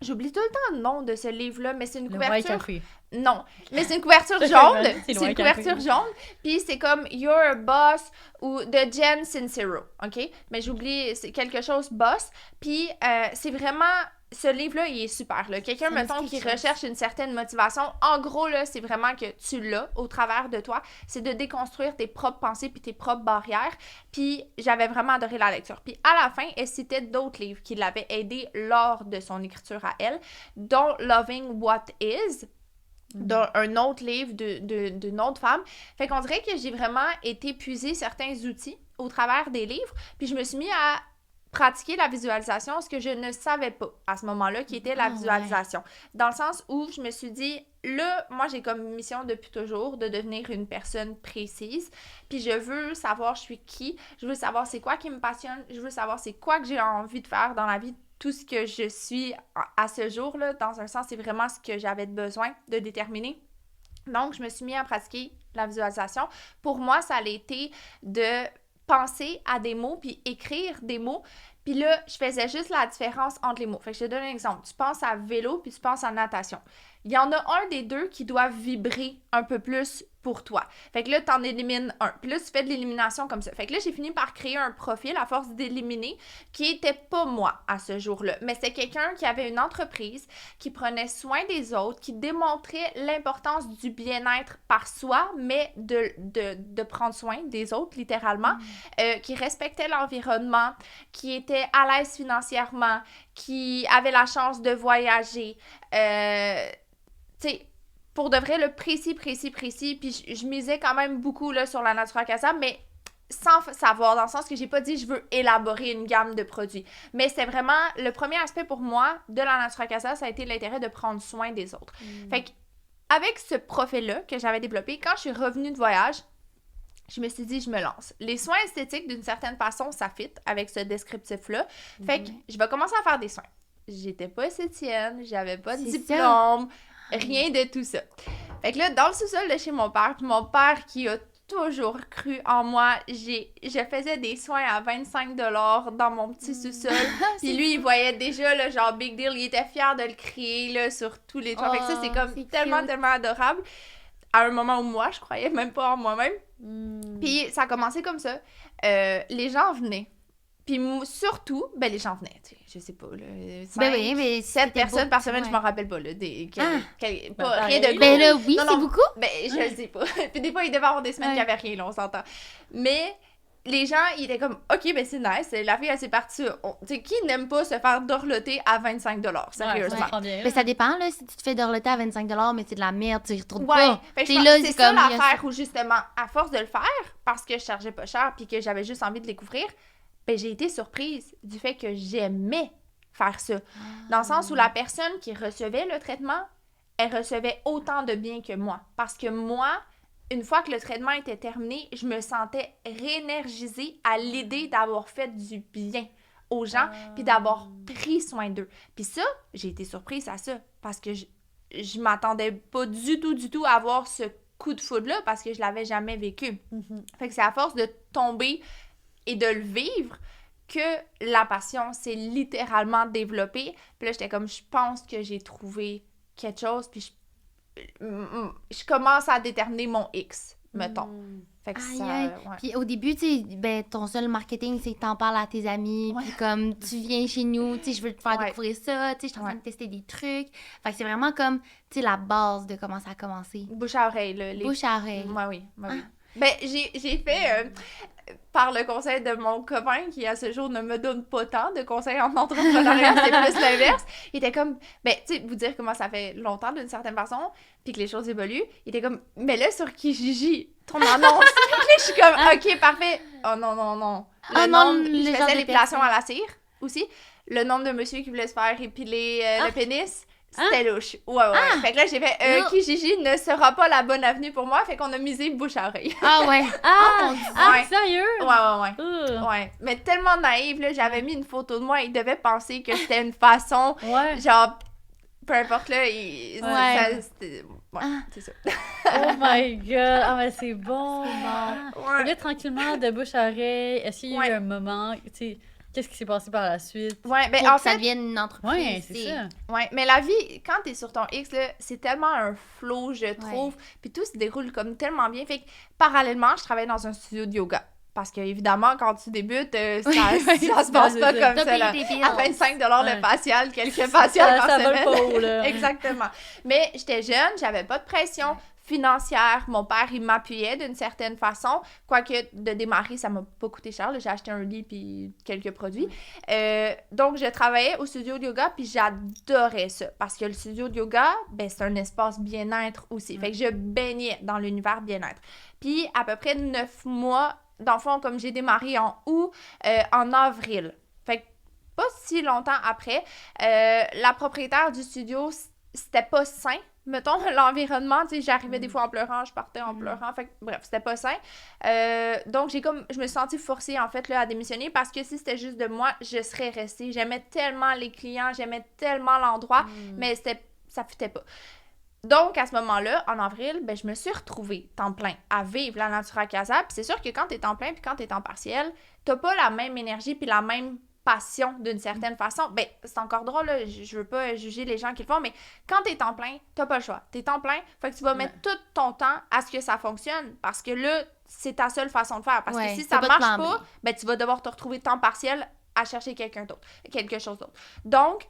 j'oublie tout le temps le nom de ce livre-là, mais c'est une
Le White
couverture...
Café.
Non, mais c'est une couverture
C'est
jaune.
le
C'est une
White
couverture
Café.
jaune. Puis c'est comme You're a Boss ou de Jen Sincero, OK? Mais j'oublie, c'est quelque chose boss. Puis c'est vraiment... Ce livre-là, il est super. Là. Quelqu'un,
Ça me dit
mettons,
quelque
qui
chose.
recherche une certaine motivation, en gros, là, c'est vraiment que tu l'as au travers de toi. C'est de déconstruire tes propres pensées puis tes propres barrières. Puis j'avais vraiment adoré la lecture. Puis à la fin, elle citait d'autres livres qui l'avaient aidé lors de son écriture à elle, dont Loving What Is, dans un autre livre d'une autre femme. Fait qu'on dirait que j'ai vraiment été puiser certains outils au travers des livres, puis je me suis mis à pratiquer la visualisation, ce que je ne savais pas à ce moment-là, qui était la
Ah,
visualisation. Dans le sens où je me suis dit, là, moi, j'ai comme mission depuis toujours de devenir une personne précise, puis je veux savoir je suis qui, je veux savoir c'est quoi qui me passionne, je veux savoir c'est quoi que j'ai envie de faire dans la vie, tout ce que je suis à ce jour-là, dans un sens, c'est vraiment ce que j'avais besoin de déterminer. Donc, je me suis mis à pratiquer la visualisation. Pour moi, ça a été de penser à des mots, puis écrire des mots. Puis là, je faisais juste la différence entre les mots. Fait que je te donne un exemple. Tu penses à vélo, puis tu penses à natation. Il y en a un des deux qui doit vibrer un peu plus pour toi. Fait que là, t'en élimines un. Puis là, tu fais de l'élimination comme ça. Fait que là, j'ai fini par créer un profil à force d'éliminer qui était pas moi à ce jour-là. Mais c'est quelqu'un qui avait une entreprise, qui prenait soin des autres, qui démontrait l'importance du bien-être par soi, mais de prendre soin des autres, littéralement, qui respectait l'environnement, qui était à l'aise financièrement, qui avait la chance de voyager. Tu sais, pour de vrai, le précis, puis je misais quand même beaucoup là, sur la Natura Casa, mais sans savoir, dans le sens que j'ai pas dit je veux élaborer une gamme de produits. Mais c'est vraiment, le premier aspect pour moi de la Natura Casa, ça a été l'intérêt de prendre soin des autres. Fait que, avec ce profil-là que j'avais développé, quand je suis revenue de voyage, je me suis dit, je me lance. Les soins esthétiques, d'une certaine façon, ça fit avec ce descriptif-là. Fait que je vais commencer à faire des soins. J'étais pas esthéticienne, j'avais pas de
C'est
diplôme, rien de tout ça. Fait que là, dans le sous-sol de chez mon père, puis mon père qui a toujours cru en moi, je faisais des soins à 25$ dans mon petit sous-sol. Puis lui, il voyait déjà le genre big deal, il était fier de le créer là, sur tous les toits. Fait que ça, c'est comme
c'est
tellement,
cute.
tellement adorable. À un moment où moi, je croyais même pas en moi-même. Puis ça a commencé comme ça. Les gens venaient. Puis surtout, ben les gens venaient, tu sais, je sais pas, là, 5,
Ben oui, mais
7
c'était
personnes
beau,
par semaine,
ouais.
je m'en rappelle pas, là, pas
pareil.
rien de gros.
Ben là, oui,
Non,
c'est
non.
beaucoup.
Ben, je le sais pas. Puis des fois, il devait avoir des semaines
Ouais.
qu'il y avait rien, là, on s'entend. Mais les gens, ils étaient comme, OK, ben c'est nice, la fille, elle s'est partie. Tu sais, qui n'aime pas se faire dorloter à 25$, sérieusement?
Mais ça dépend, là, si tu te fais dorloter à 25$, mais c'est de la merde, tu y retournes
Ouais,
pas.
fait que
T'es
je pense
là,
que c'est
c'est
ça
comme, il y a
l'affaire où justement, à force de le faire, parce que je chargeais pas cher puis que j'avais juste envie de découvrir, ben j'ai été surprise du fait que j'aimais faire ça. Dans le sens où la personne qui recevait le traitement, elle recevait autant de bien que moi. Parce que moi, une fois que le traitement était terminé, je me sentais réénergisée à l'idée d'avoir fait du bien aux gens puis d'avoir pris soin d'eux. Puis ça, j'ai été surprise à ça parce que je m'attendais pas du tout à avoir ce coup de foudre-là parce que je l'avais jamais vécu. Fait que c'est à force de tomber et de le vivre que la passion s'est littéralement développée. Puis là, j'étais comme, je pense que j'ai trouvé quelque chose, puis je commence à déterminer mon X, mettons. Fait que
Aïe,
ça,
aïe.
ouais.
Puis au début, tu sais, ben, ton seul marketing, c'est que t'en parles à tes amis, puis comme, tu viens chez nous, tu sais, je veux te faire
Ouais.
découvrir ça, tu sais, je suis en train de tester des trucs. Fait que c'est vraiment comme, tu sais, la base de comment ça a commencé.
Bouche à oreille, là.
Bouche à oreille.
Ouais, oui. Ben, j'ai fait, par le conseil de mon copain, qui à ce jour ne me donne pas tant de conseils en entrepreneuriat, c'est plus l'inverse. Il était comme, ben, tu sais, vous dire comment ça fait longtemps d'une certaine façon, puis que les choses évoluent. Il était comme, mais là, sur Kijiji, ton annonce. Puis là, je suis comme, OK, parfait. Oh non, non, non.
Ah
Le
non,
nombre,
le
je
genre
faisais
de
l'épilation
personne.
à la cire aussi. Le nombre de monsieur qui voulaient se faire épiler le pénis,
Ah.
c'était louche. Ouais. Fait que là, j'ai fait,
Non.
Kijiji ne sera pas la bonne avenue pour moi. Fait qu'on a misé bouche à oreille.
Ah ouais.
Ah!
mon Dieu.
Ouais.
Sérieux?
Ouais. Ouais. Mais tellement naïve, là, j'avais mis une photo de moi. Il devait penser que c'était une façon,
Ouais.
genre, peu importe, là,
Ouais.
ouais,
Ah.
c'est ça.
Oh my god! Ah, mais c'est bon!
Ouais.
Là, tranquillement, de bouche à oreille, est-ce qu'il y a eu
Ouais.
un moment, tu sais, qu'est-ce qui s'est passé par la suite?
Ouais, ben
Pour
en
que ça
fait,
devienne une entreprise.
Ouais, c'est ça.
ouais, mais la vie, quand t'es sur ton X, là, c'est tellement un flow, je trouve. Puis tout se déroule comme tellement bien. Fait que, parallèlement, je travaille dans un studio de yoga. Parce que, évidemment, quand tu débutes, ça se passe pas
c'est
comme
T'as
ça, là.
payé tes bills.
À 25
Ouais.
le facial, quelques faciales par
Ça va
semaine.
le pas, là.
Exactement. Mais j'étais jeune, j'avais pas de pression financière. Mon père, il m'appuyait d'une certaine façon. Quoique, de démarrer, ça m'a pas coûté cher. Là. J'ai acheté un lit puis quelques produits. Donc, je travaillais au studio de yoga puis j'adorais ça. Parce que le studio de yoga, ben, c'est un espace bien-être aussi. Fait que je baignais dans l'univers bien-être. Puis, à peu près 9 mois, dans le fond, comme j'ai démarré en août, en avril. Fait que pas si longtemps après, la propriétaire du studio, c'était pas sain. Mettons, l'environnement, tu sais, j'arrivais des fois en pleurant, je partais en pleurant, fait que, bref, c'était pas sain. Donc, je me suis sentie forcée, en fait, là, à démissionner parce que si c'était juste de moi, je serais restée. J'aimais tellement les clients, j'aimais tellement l'endroit, mais ça fitait pas. Donc, à ce moment-là, en avril, ben, je me suis retrouvée temps plein à vivre la Natura Casa. Puis c'est sûr que quand t'es temps plein puis quand t'es temps partiel, t'as pas la même énergie puis la même passion d'une certaine façon. Ben, c'est encore drôle, là, je veux pas juger les gens qui le font, mais quand t'es temps plein, t'as pas le choix. T'es temps plein, fait que tu vas mettre tout ton temps à ce que ça fonctionne parce que là, c'est ta seule façon de faire. Parce que si ça marche pas, ben, tu vas devoir te retrouver temps partiel à chercher quelque chose d'autre. Donc,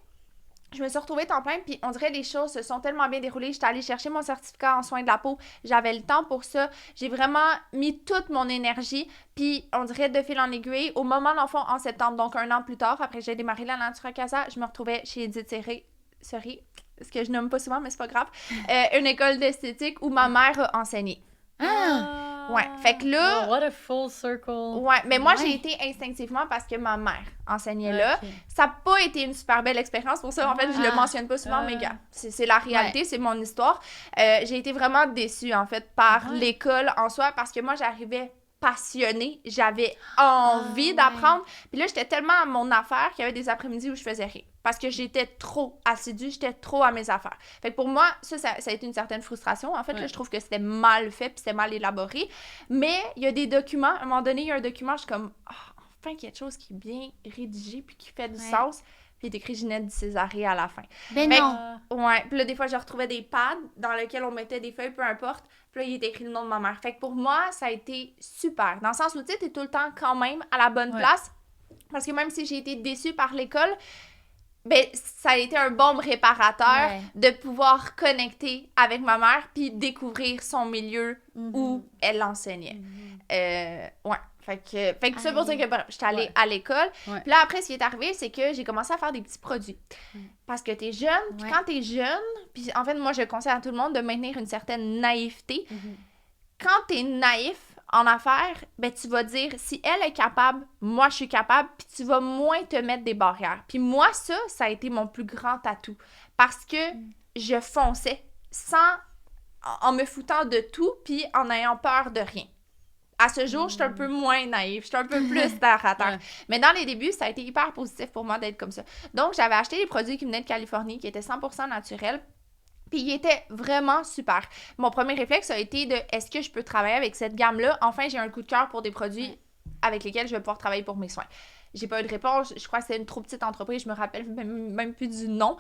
je me suis retrouvée temps plein, puis on dirait les choses se sont tellement bien déroulées. J'étais allée chercher mon certificat en soins de la peau. J'avais le temps pour ça. J'ai vraiment mis toute mon énergie, puis on dirait de fil en aiguille. Au moment d'enfant, en septembre, donc 1 an plus tard, après que j'ai démarré la Natura Casa, je me retrouvais chez Edith Seri, ce que je nomme pas souvent, mais c'est pas grave, une école d'esthétique où ma mère a enseigné. Ouais, fait que là...
Oh, what a full circle.
Ouais, mais moi, j'ai été instinctivement parce que ma mère enseignait là.
Ok.
Ça n'a pas été une super belle expérience. Pour ça, en fait, je le mentionne pas souvent, mais gars, c'est la réalité, c'est mon histoire. J'ai été vraiment déçue, en fait, par l'école en soi parce que moi, j'arrivais passionnée. J'avais envie d'apprendre. Puis là, j'étais tellement à mon affaire qu'il y avait des après-midi où je faisais rien. Parce que j'étais trop assidue, j'étais trop à mes affaires. Fait que pour moi, ça a été une certaine frustration. En fait, là, je trouve que c'était mal fait puis c'était mal élaboré. Mais il y a des documents. À un moment donné, il y a un document, je suis comme, enfin, quelque chose qui est bien rédigé puis qui fait du sens. Puis il est écrit Ginette Di Césarée à la fin.
Ben
Fait
non.
Ouais. Puis là, des fois, je retrouvais des pads dans lesquels on mettait des feuilles, peu importe. Puis là, il est écrit le nom de ma mère. Fait que pour moi, ça a été super. Dans le sens où, tu sais, t'es tout le temps quand même à la bonne place. Parce que même si j'ai été déçue par l'école, ben, ça a été un bon réparateur de pouvoir connecter avec ma mère puis découvrir son milieu où elle enseignait. Ouais. Fait que c'est pour ça que j'étais allée à l'école.
Ouais.
Puis là, après, ce qui est arrivé, c'est que j'ai commencé à faire des petits produits. Parce que t'es jeune, puis quand t'es jeune, puis en fait, moi, je conseille à tout le monde de maintenir une certaine naïveté. Quand t'es naïf en affaires, ben tu vas dire, si elle est capable, moi, je suis capable, puis tu vas moins te mettre des barrières. Puis moi, ça a été mon plus grand atout. Parce que je fonçais en me foutant de tout, puis en ayant peur de rien. À ce jour, je suis un peu moins naïve, je suis un peu plus terre à terre. Mais dans les débuts, ça a été hyper positif pour moi d'être comme ça. Donc, j'avais acheté des produits qui venaient de Californie, qui étaient 100% naturels, puis ils étaient vraiment super. Mon premier réflexe a été de, est-ce que je peux travailler avec cette gamme-là? Enfin, j'ai un coup de cœur pour des produits avec lesquels je vais pouvoir travailler pour mes soins. J'ai pas eu de réponse, je crois que c'était une trop petite entreprise, je me rappelle même plus du nom.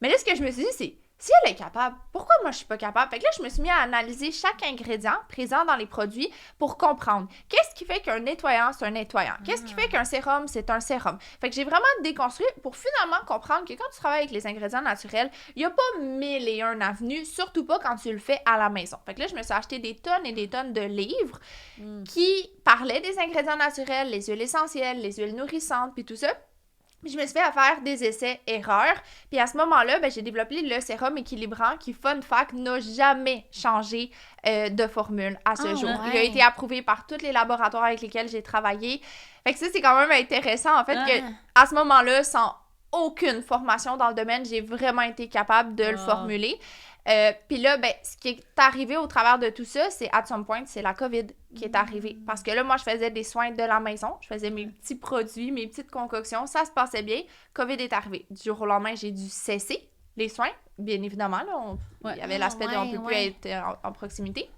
Mais là, ce que je me suis dit, c'est, si elle est capable, pourquoi moi je suis pas capable? Fait que là, je me suis mis à analyser chaque ingrédient présent dans les produits pour comprendre qu'est-ce qui fait qu'un nettoyant, c'est un nettoyant. Qu'est-ce qui fait qu'un sérum, c'est un sérum. Fait que j'ai vraiment déconstruit pour finalement comprendre que quand tu travailles avec les ingrédients naturels, il y a pas 1001 avenues, surtout pas quand tu le fais à la maison. Fait que là, je me suis acheté des tonnes et des tonnes de livres qui parlaient des ingrédients naturels, les huiles essentielles, les huiles nourrissantes, puis tout ça. Puis je me suis fait à faire des essais-erreurs. Puis à ce moment-là, ben, j'ai développé le sérum équilibrant qui, fun fact, n'a jamais changé de formule à ce jour.
ouais.
Il a été approuvé par tous les laboratoires avec lesquels j'ai travaillé. Fait que ça, c'est quand même intéressant, en fait, que à ce moment-là, sans aucune formation dans le domaine, j'ai vraiment été capable de le formuler. Puis là, ben, ce qui est arrivé au travers de tout ça, c'est, at some point, c'est la COVID qui est arrivée. Parce que là, moi, je faisais des soins de la maison. Je faisais mes petits produits, mes petites concoctions. Ça se passait bien. COVID est arrivé. Du jour au lendemain, j'ai dû cesser les soins. Bien évidemment, là, il y avait l'aspect de on ne peut plus être en proximité.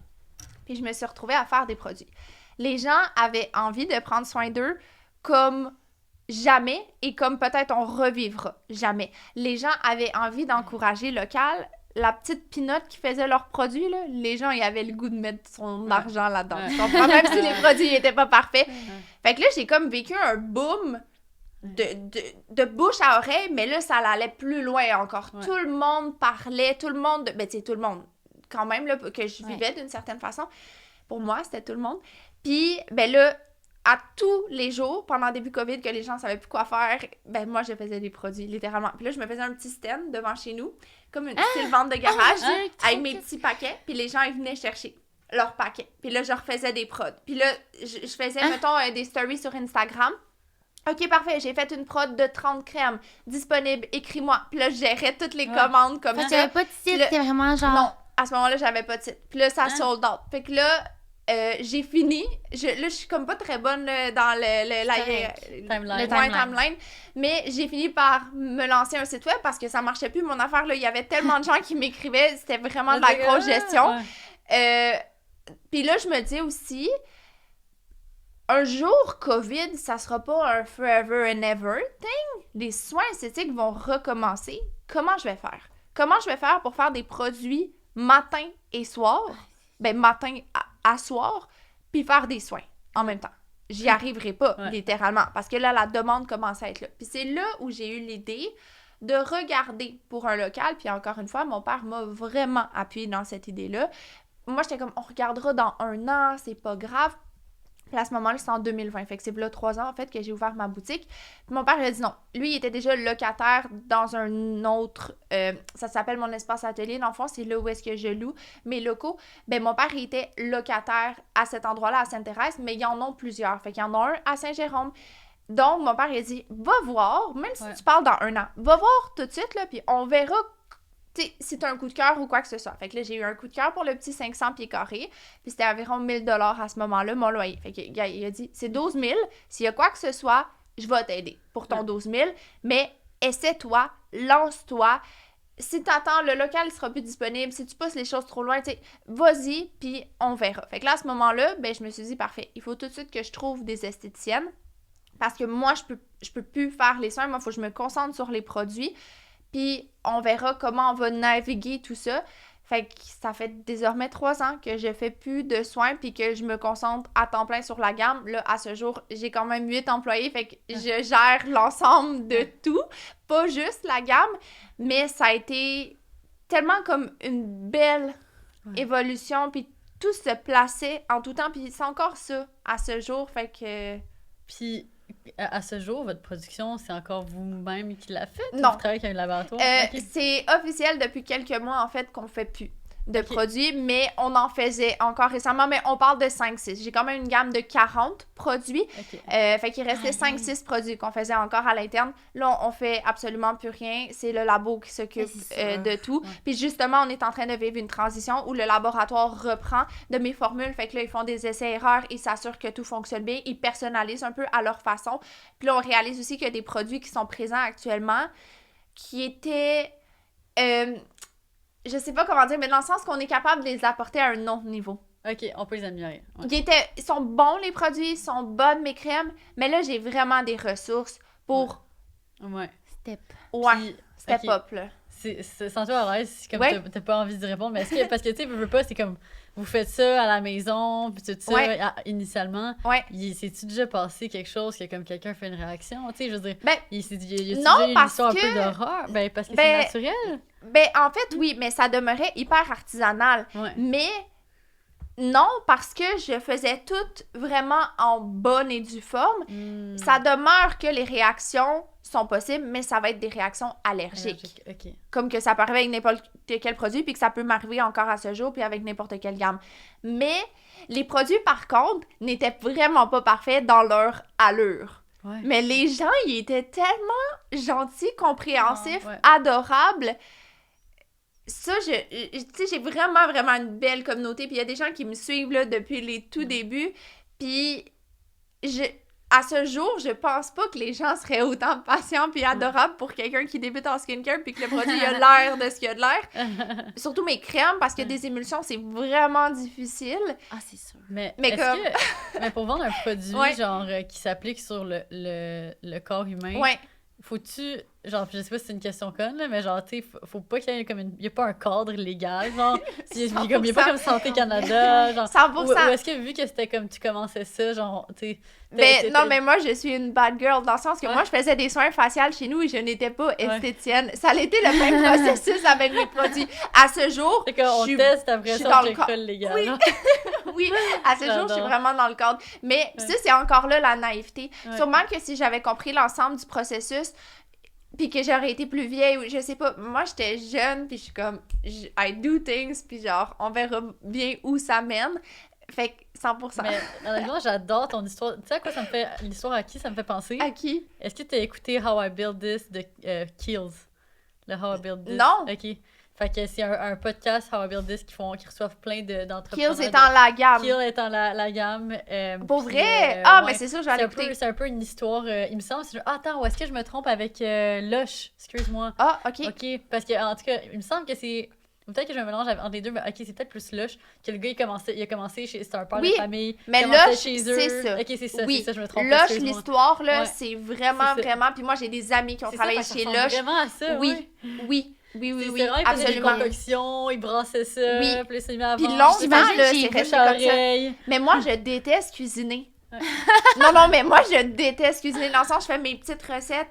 Puis je me suis retrouvée à faire des produits. Les gens avaient envie de prendre soin d'eux comme jamais et comme peut-être on revivra jamais. Les gens avaient envie d'encourager local. La petite pinotte qui faisait leurs produits, là, les gens, ils avaient le goût de mettre son argent là-dedans. Tu comprends? Même si les produits n'étaient pas parfaits. Fait que là, j'ai comme vécu un boom de bouche à oreille, mais là, ça allait plus loin encore. Ouais. Tout le monde parlait, tout le monde... Ben, tu sais, tout le monde, quand même, là, que je vivais d'une certaine façon. Pour moi, c'était tout le monde. Puis, ben là, à tous les jours, pendant le début COVID, que les gens ne savaient plus quoi faire, ben moi, je faisais des produits, littéralement. Puis là, je me faisais un petit stand devant chez nous, comme une style vente de garage, avec mes petits paquets. Puis les gens, ils venaient chercher leurs paquets. Puis là, je refaisais des prods. Puis là, je faisais, mettons, des stories sur Instagram. OK, parfait, j'ai fait une prod de 30 crèmes disponible, écris-moi. Puis là, je gérais toutes les commandes comme ça.
Tu n'avais pas de site, c'était vraiment genre...
Non, à ce moment-là, j'avais pas de site. Puis là, ça sold out. Fait que là... j'ai fini. Là, je suis comme pas très bonne dans le timeline. Mais j'ai fini par me lancer un site web parce que ça marchait plus, mon affaire. Là, il y avait tellement de gens qui m'écrivaient. C'était vraiment de la grosse gestion. Puis là, je me dis aussi, un jour, COVID, ça sera pas un forever and ever thing. Les soins esthétiques vont recommencer. Comment je vais faire? Comment je vais faire pour faire des produits matin et soir? Ben, matin à soir, puis faire des soins en même temps. J'y arriverai pas, littéralement, parce que là, la demande commence à être là. Puis c'est là où j'ai eu l'idée de regarder pour un local, puis encore une fois, mon père m'a vraiment appuyé dans cette idée-là. Moi, j'étais comme, on regardera dans 1 an, c'est pas grave. Puis à ce moment-là, c'est en 2020. Fait que c'est là 3 ans, en fait, que j'ai ouvert ma boutique. Puis mon père, il a dit non. Lui, il était déjà locataire dans un autre... ça s'appelle mon espace atelier. Dans le fond, c'est là où est-ce que je loue mes locaux. Ben mon père, il était locataire à cet endroit-là, à Sainte-Thérèse, mais ils en ont plusieurs. Fait qu'il y en a un à Saint-Jérôme. Donc, mon père, il a dit, va voir, même si tu parles dans 1 an, va voir tout de suite, là, puis on verra... si t'as un coup de cœur ou quoi que ce soit. Fait que là, j'ai eu un coup de cœur pour le petit 500 pieds carrés. Puis c'était environ 1 000 $ à ce moment-là, mon loyer. Fait qu'il a dit, c'est 12 000. S'il y a quoi que ce soit, je vais t'aider pour ton 12 000. Mais essaie-toi, lance-toi. Si t'attends, le local ne sera plus disponible. Si tu pousses les choses trop loin, vas-y, puis on verra. Fait que là, à ce moment-là, ben, je me suis dit, parfait, il faut tout de suite que je trouve des esthéticiennes. Parce que moi, je peux plus faire les soins. Moi, il faut que je me concentre sur les produits. Puis on verra comment on va naviguer tout ça. Fait que ça fait désormais 3 ans que je fais plus de soins puis que je me concentre à temps plein sur la gamme. Là, à ce jour, j'ai quand même 8 employés, fait que je gère l'ensemble de tout, pas juste la gamme. Mais ça a été tellement comme une belle évolution, puis tout se plaçait en tout temps, puis c'est encore ça à ce jour, fait que...
Puis... À ce jour, votre production, c'est encore vous-même qui l'a fait?
Non.
Vous travaillez avec un laboratoire?
C'est officiel depuis quelques mois, en fait, qu'on ne fait plus de produits, mais on en faisait encore récemment, mais on parle de 5-6. J'ai quand même une gamme de 40 produits. Fait qu'il restait 5-6 produits qu'on faisait encore à l'interne. Là, on fait absolument plus rien. C'est le labo qui s'occupe de tout. Puis justement, on est en train de vivre une transition où le laboratoire reprend de mes formules. Fait que là, ils font des essais-erreurs, ils s'assurent que tout fonctionne bien, ils personnalisent un peu à leur façon. Puis là, on réalise aussi qu'il y a des produits qui sont présents actuellement qui étaient... je sais pas comment dire, mais dans le sens qu'on est capable de les apporter à un autre niveau.
OK, on peut les améliorer.
Ils sont bons, les produits, ils sont bonnes, mes crèmes, mais là, j'ai vraiment des ressources pour...
Step.
Step up, là.
Sens-toi à l'aise, comme t'as pas envie de répondre, mais est-ce que, parce que, tu sais, veux pas, c'est comme, vous faites ça à la maison, puis tout ça, initialement, c'est-tu déjà passé quelque chose que, comme, quelqu'un fait une réaction, tu sais, je veux dire, y a-tu déjà une histoire un peu d'horreur? Ben, parce que c'est naturel.
Ben, en fait, oui, mais ça demeurait hyper artisanal. Mais non, parce que je faisais tout vraiment en bonne et due forme. Ça demeure que les réactions sont possibles, mais ça va être des réactions allergiques.
OK.
Comme que ça peut arriver avec n'importe quel produit, puis que ça peut m'arriver encore à ce jour, puis avec n'importe quelle gamme. Mais les produits, par contre, n'étaient vraiment pas parfaits dans leur allure.
Ouais.
Mais les gens, ils étaient tellement gentils, compréhensifs,
ouais.
adorables. Ça, tu sais, j'ai vraiment, vraiment une belle communauté. Puis il y a des gens qui me suivent là, depuis les tout débuts. Puis à ce jour, je pense pas que les gens seraient autant patients puis adorables pour quelqu'un qui débute en skincare puis que le produit a l'air de ce qu'il a de l'air. Surtout mes crèmes, parce que des émulsions, c'est vraiment difficile.
Ah, c'est sûr.
Mais
Mais
est-ce
comme-
que... mais pour vendre un produit,
Ouais.
genre, qui s'applique sur le corps humain,
Ouais.
faut-tu... Genre, je sais pas si c'est une question conne, là, mais genre, tu sais, faut pas qu'il y ait comme une... Il y a pas un cadre légal, genre... Il y a pas comme Santé Canada, genre...
100%.
Ou est-ce que, vu que c'était comme tu commençais ça, genre, tu sais...
Ben, non, mais moi, je suis une bad girl, dans le sens que
Ouais.
moi, je faisais des soins faciaux chez nous et je n'étais pas esthéticienne. Ça a été le même processus avec mes produits. À ce jour,
C'est qu'on
je suis-
teste après
je suis
ça,
dans
on
le
check
corps.
pas le légal.
Oui.
genre.
oui, à ce jour, je suis
J'adore.
vraiment dans le cadre. Mais
Ouais.
ça, c'est encore là la naïveté.
Ouais.
Sûrement que si j'avais compris l'ensemble du processus, puis que j'aurais été plus vieille, ou je sais pas, moi, j'étais jeune, puis je suis comme, I do things, puis genre, on verra bien où ça mène. Fait que 100%.
Mais honnêtement, j'adore ton histoire. Tu sais à quoi ça me fait... L'histoire à qui ça me fait penser?
À qui?
Est-ce que tu as écouté How I Build This de Kills? Le How I Build This?
Non.
OK. Fait que c'est un podcast How I Build This qui reçoivent plein d'entrepreneurs.
Kills étant la gamme.
Kill étant la gamme.
Pour
puis,
vrai?
ouais.
Mais c'est sûr, je vais
C'est
l'écouter.
c'est un peu une histoire, il me semble, c'est genre, attends, où est-ce que je me trompe avec Lush? Excuse-moi.
Ah, OK.
OK, parce que en tout cas, il me semble que c'est... Peut-être que je me mélange entre les deux, mais OK, c'est peut-être plus Lush, que le gars, il a commencé chez... C'était un père
Oui,
de famille.
mais
il commençait
Lush,
chez eux.
c'est ça.
OK, c'est ça,
Oui,
je me trompe.
Lush,
excuse-moi.
l'histoire, là,
Ouais.
c'est vraiment,
C'est ça.
vraiment... Puis moi, j'ai des amis qui ont
C'est ça,
travaillé
fait que
chez
ça ressemble
Lush.
vraiment à ça,
Oui,
ouais.
oui,
C'est
oui,
vraiment, il faisait des
absolument.
concoctions, il brassait ça,
Oui.
puis là, c'est mis à
Puis
vendre.
longtemps,
J'imagine
là,
qu'il
c'est
bouche
resté
à
comme ça.
oreille.
Mais moi, je déteste cuisiner.
Ouais.
Non, mais moi, je déteste cuisiner. Dans le sens, je fais mes petites recettes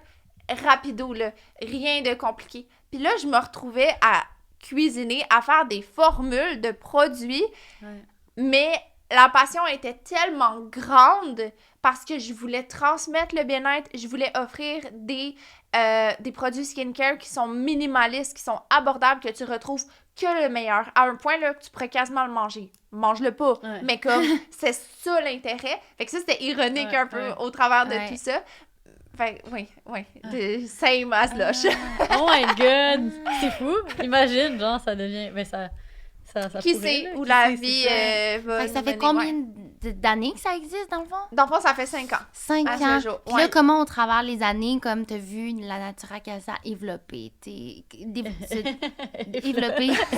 rapido, là. Rien de compliqué. Puis là, je me retrouvais à cuisiner, à faire des formules de produits,
Ouais.
mais la passion était tellement grande parce que je voulais transmettre le bien-être, je voulais offrir des produits skincare qui sont minimalistes, qui sont abordables, que tu retrouves que le meilleur, à un point là, que tu pourrais quasiment le manger. Mange-le pas,
Ouais.
mais comme c'est ça l'intérêt. Fait que ça, c'était ironique
Ouais,
un peu
ouais.
au travers de
Ouais.
tout ça. Fait que, oui, de same as Lush.
Oh my god! C'est fou! Imagine, genre, ça devient... Mais ça
Qui
pourrait,
sait
là.
où
Qui
la
sait,
vie
c'est
va
Fait que ça
nous
fait
mener,
combien
ouais.
d'années que ça existe, dans le fond?
Dans le fond, ça fait 5 ans.
5
À ce
ans.
jour,
Puis
ouais.
là, comment, au travers les années, comme tu as vu la Natura Casa développer, développer, c'est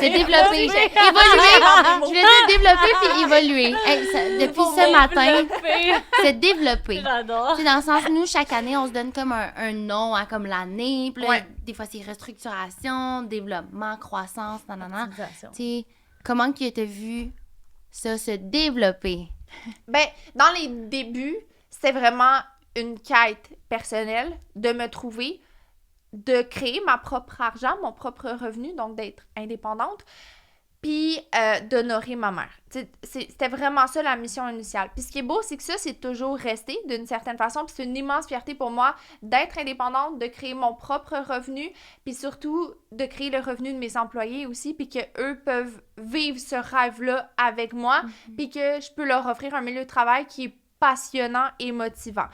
développer, évoluer, je voulais dire développer puis évoluer. Hey, depuis
Pour
ce matin,
développer.
c'est développer.
J'adore.
Tu sais, dans le sens, nous, chaque année, on se donne comme un nom à comme l'année. Puis là,
Ouais.
des fois, c'est restructuration, développement, croissance, nanana.
Optimisation.
Tu sais, comment que tu as vu ça se développer?
Ben, dans les débuts, c'était vraiment une quête personnelle de me trouver, de créer ma propre argent, mon propre revenu, donc d'être indépendante, puis d'honorer ma mère. C'était vraiment ça la mission initiale. Puis ce qui est beau, c'est que ça, c'est toujours resté d'une certaine façon, puis c'est une immense fierté pour moi d'être indépendante, de créer mon propre revenu, puis surtout de créer le revenu de mes employés aussi, puis qu'eux peuvent vivre ce rêve-là avec moi, puis que je peux leur offrir un milieu de travail qui est passionnant et motivant.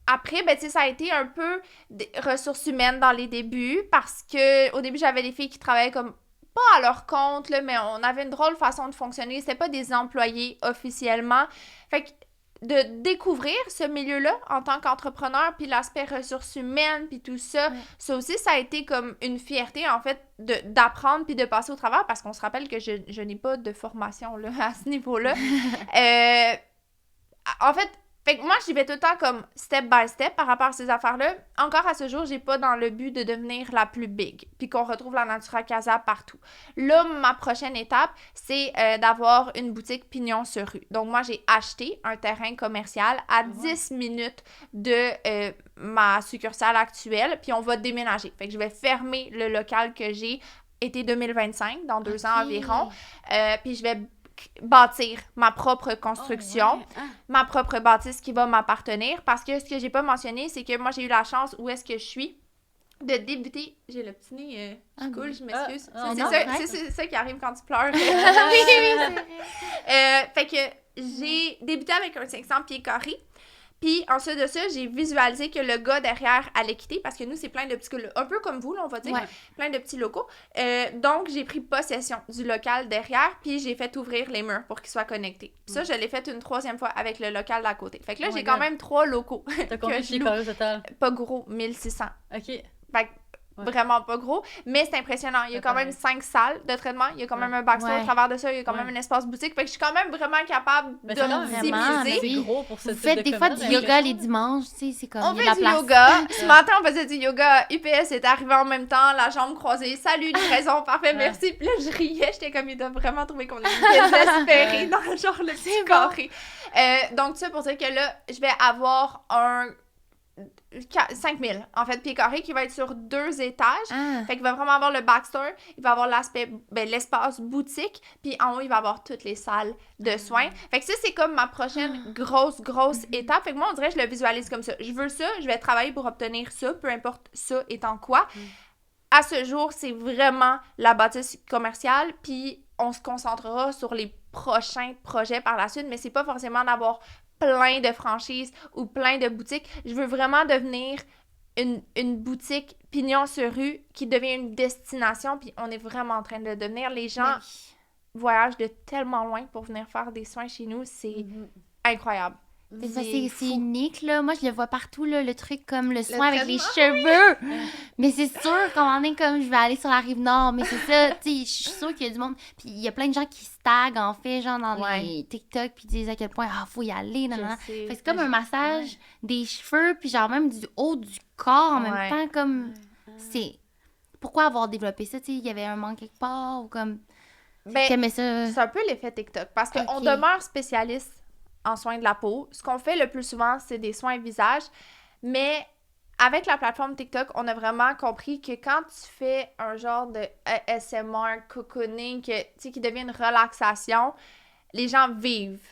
Après, ben, tu sais, ça a été un peu des ressources humaines dans les débuts, parce que au début, j'avais des filles qui travaillaient comme pas à leur compte, là, mais on avait une drôle façon de fonctionner. C'était pas des employés officiellement. Fait que de découvrir ce milieu-là en tant qu'entrepreneur, puis l'aspect ressources humaines, puis tout ça, ça aussi, ça a été comme une fierté, en fait, d'apprendre puis de passer au travers, parce qu'on se rappelle que je n'ai pas de formation là, à ce niveau-là. En fait que moi, j'y vais tout le temps comme step by step par rapport à ces affaires-là. Encore à ce jour, j'ai pas dans le but de devenir la plus big, puis qu'on retrouve la Natura Casa partout. Là, ma prochaine étape, c'est d'avoir une boutique pignon sur rue. Donc moi, j'ai acheté un terrain commercial à 10 minutes de ma succursale actuelle, puis on va déménager. Fait que je vais fermer le local que j'ai été 2025, dans 2 ans environ, puis je vais bâtir ma propre construction,
Oh, ouais. Ah.
ma propre bâtisse qui va m'appartenir. Parce que ce que j'ai pas mentionné, c'est que moi, j'ai eu la chance, où est-ce que je suis, de débuter. J'ai le petit nez qui coule, je m'excuse.
Ah,
non,
C'est ça qui arrive quand tu pleures.
oui, c'est vrai.
Fait que j'ai débuté avec un 500 pieds carrés. Puis ensuite de ça, j'ai visualisé que le gars derrière allait quitter parce que nous, c'est plein de petits... Un peu comme vous, là, on va dire.
Ouais.
Plein de petits locaux. Donc, j'ai pris possession du local derrière puis j'ai fait ouvrir les murs pour qu'ils soient connectés. Puis ça, je l'ai fait une 3e fois avec le local d'à côté. Fait que là,
Oh
j'ai
my
quand
God.
même 3 locaux.
T'as combien de
je
pieds
loue.
carrés au total?
Pas gros, 1600.
OK.
Fait que
Ouais.
vraiment pas gros, mais c'est impressionnant. Il y a quand même 5 salles de traitement, il y a quand même un backstore
Ouais.
au travers de ça, il y a quand
Ouais.
même un espace boutique. Fait que je suis quand même vraiment capable
Mais
de
c'est quand
même
m'optimiser.
oui.
c'est gros pour ce
Vous
type
faites
de
des fois
commerce,
du
j'ai
yoga les
l'impression.
dimanches, tu sais, c'est comme
On
il y a
fait
de la
du
place.
yoga. Ce matin, on faisait du yoga. UPS est arrivé en même temps, la jambe croisée. Salut, livraison, parfait, merci. Puis là, je riais. J'étais comme, ils doivent vraiment trouver qu'on est désespérés dans genre le petit carré. Donc, ça pour dire que là, je vais avoir un 5000, en fait, pieds carrés qui va être sur 2 étages.
Ah,
Fait qu'il va vraiment avoir le backstore, il va avoir l'espace boutique, puis en haut, il va avoir toutes les salles de soins. Fait que ça, c'est comme ma prochaine grosse étape. Fait que moi, on dirait que je le visualise comme ça. Je veux ça, je vais travailler pour obtenir ça, peu importe ça étant quoi. À ce jour, c'est vraiment la bâtisse commerciale, puis on se concentrera sur les prochains projets par la suite, mais c'est pas forcément d'avoir plein de franchises ou plein de boutiques. Je veux vraiment devenir une boutique pignon sur rue qui devient une destination, puis on est vraiment en train de le devenir. Les gens
ben oui.
voyagent de tellement loin pour venir faire des soins chez nous, c'est incroyable.
Mais ça,
C'est
c'est
fou.
unique, là. Moi, je le vois partout, là, le truc comme le soin avec les
traitement.
cheveux. Mais c'est sûr, qu'à un moment donné, comme je vais aller sur la Rive-Nord, mais c'est ça, tu sais, je suis sûre qu'il y a du monde. Puis il y a plein de gens qui se taguent, en fait, genre dans
Ouais.
les TikTok, puis disent à quel point, faut y aller, non,
Je
non, non.
sais.
Fait que c'est comme un massage des cheveux, puis genre même du haut du corps en
Ouais.
même temps, comme... C'est... Pourquoi avoir développé ça, tu sais? Il y avait un manque quelque part, ou comme...
Ben,
T'aimais ça...
c'est un peu l'effet TikTok, parce qu'on
Ok.
demeure spécialiste en soins de la peau. Ce qu'on fait le plus souvent, c'est des soins visage, mais avec la plateforme TikTok, on a vraiment compris que quand tu fais un genre de ASMR, cocooning, tu sais, qui devient une relaxation, les gens vivent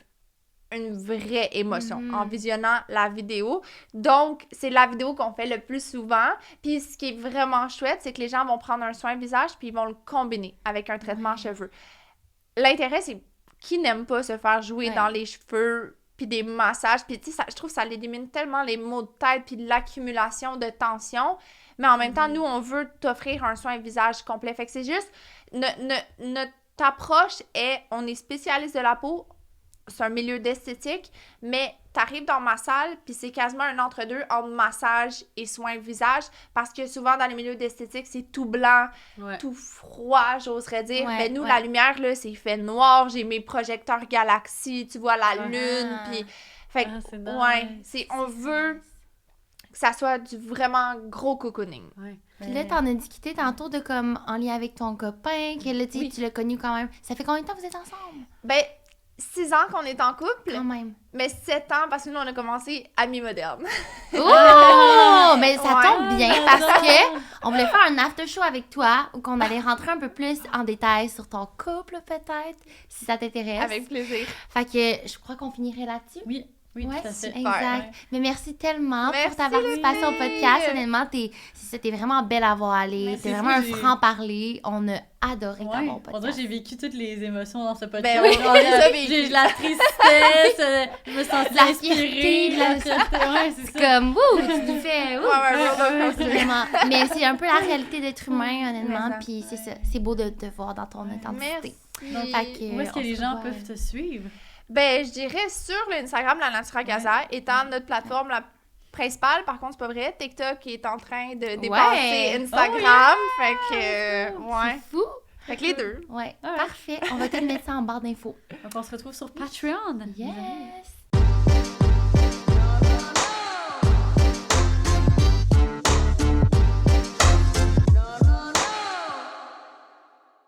une vraie émotion en visionnant la vidéo. Donc, c'est la vidéo qu'on fait le plus souvent. Puis, ce qui est vraiment chouette, c'est que les gens vont prendre un soin visage puis ils vont le combiner avec un traitement cheveux. L'intérêt, c'est qui n'aime pas se faire jouer
Ouais.
dans les cheveux puis des massages. Puis, tu sais, je trouve que ça élimine tellement les maux de tête puis l'accumulation de tension. Mais en même temps, nous, on veut t'offrir un soin visage complet. Fait que c'est juste... Notre approche est... On est spécialiste de la peau. C'est un milieu d'esthétique, mais t'arrives dans ma salle, puis c'est quasiment un entre-deux entre massage et soins visage, parce que souvent, dans les milieux d'esthétique, c'est tout blanc,
Ouais.
tout froid, j'oserais dire.
Ouais,
Mais nous,
ouais.
la lumière, là, c'est fait noir. J'ai mes projecteurs Galaxy, tu vois la
Ouais.
lune, puis... Fait que,
Ah, c'est
ouais,
nice.
on veut que ça soit du vraiment gros cocooning.
Ouais.
Puis là, t'en as discuté tantôt de comme en lien avec ton copain, que là, tu sais,
Oui.
tu l'as connu quand même. Ça fait combien de temps que vous êtes ensemble?
Ben, 6 ans qu'on est en couple,
Quand même.
mais 7 ans parce que nous, on a commencé amis modernes.
Oh! Mais ça
Ouais.
tombe bien parce que on voulait faire un after show avec toi où qu'on allait rentrer un peu plus en détail sur ton couple, peut-être, si ça t'intéresse.
Avec plaisir.
Fait que je crois qu'on finirait là-dessus.
Oui, oui,
Ouais,
tout à fait.
exact.
Ouais.
Mais merci tellement
Merci,
pour ta participation au
Laurie.
podcast. Honnêtement, t'es vraiment belle à voir aller.
Merci,
T'es vraiment un
j'ai-
franc-parler. On a adoré
Ouais,
t'avoir au
on dirait
podcast.
que j'ai vécu toutes les émotions dans ce podcast.
Ben oui,
Genre,
on les a vécues.
j'ai de la tristesse, je me sentais
La
inspirée.
fierté,
la fierté, ouais, c'est ça.
Comme, wouh, tu nous fais, wouh.
Ouais, roller coaster.
Vraiment. Mais c'est un peu la réalité d'être humain, honnêtement.
Mais ça.
Puis c'est ça. C'est beau de te voir dans ton authenticité.
Merci.
Fait que,
Où est-ce que
on
les
se
gens
revoit,
peuvent te suivre?
Ben, je dirais sur l'Instagram La Natura Casa, étant notre plateforme la principale. Par contre, c'est pas vrai. TikTok est en train de dépasser
Ouais.
Instagram. Fait que, ouais.
C'est fou.
Fait que les deux.
Ouais,
Ah ouais.
parfait. On va te mettre ça en barre d'infos.
Donc, on se retrouve sur Patreon.
Yes.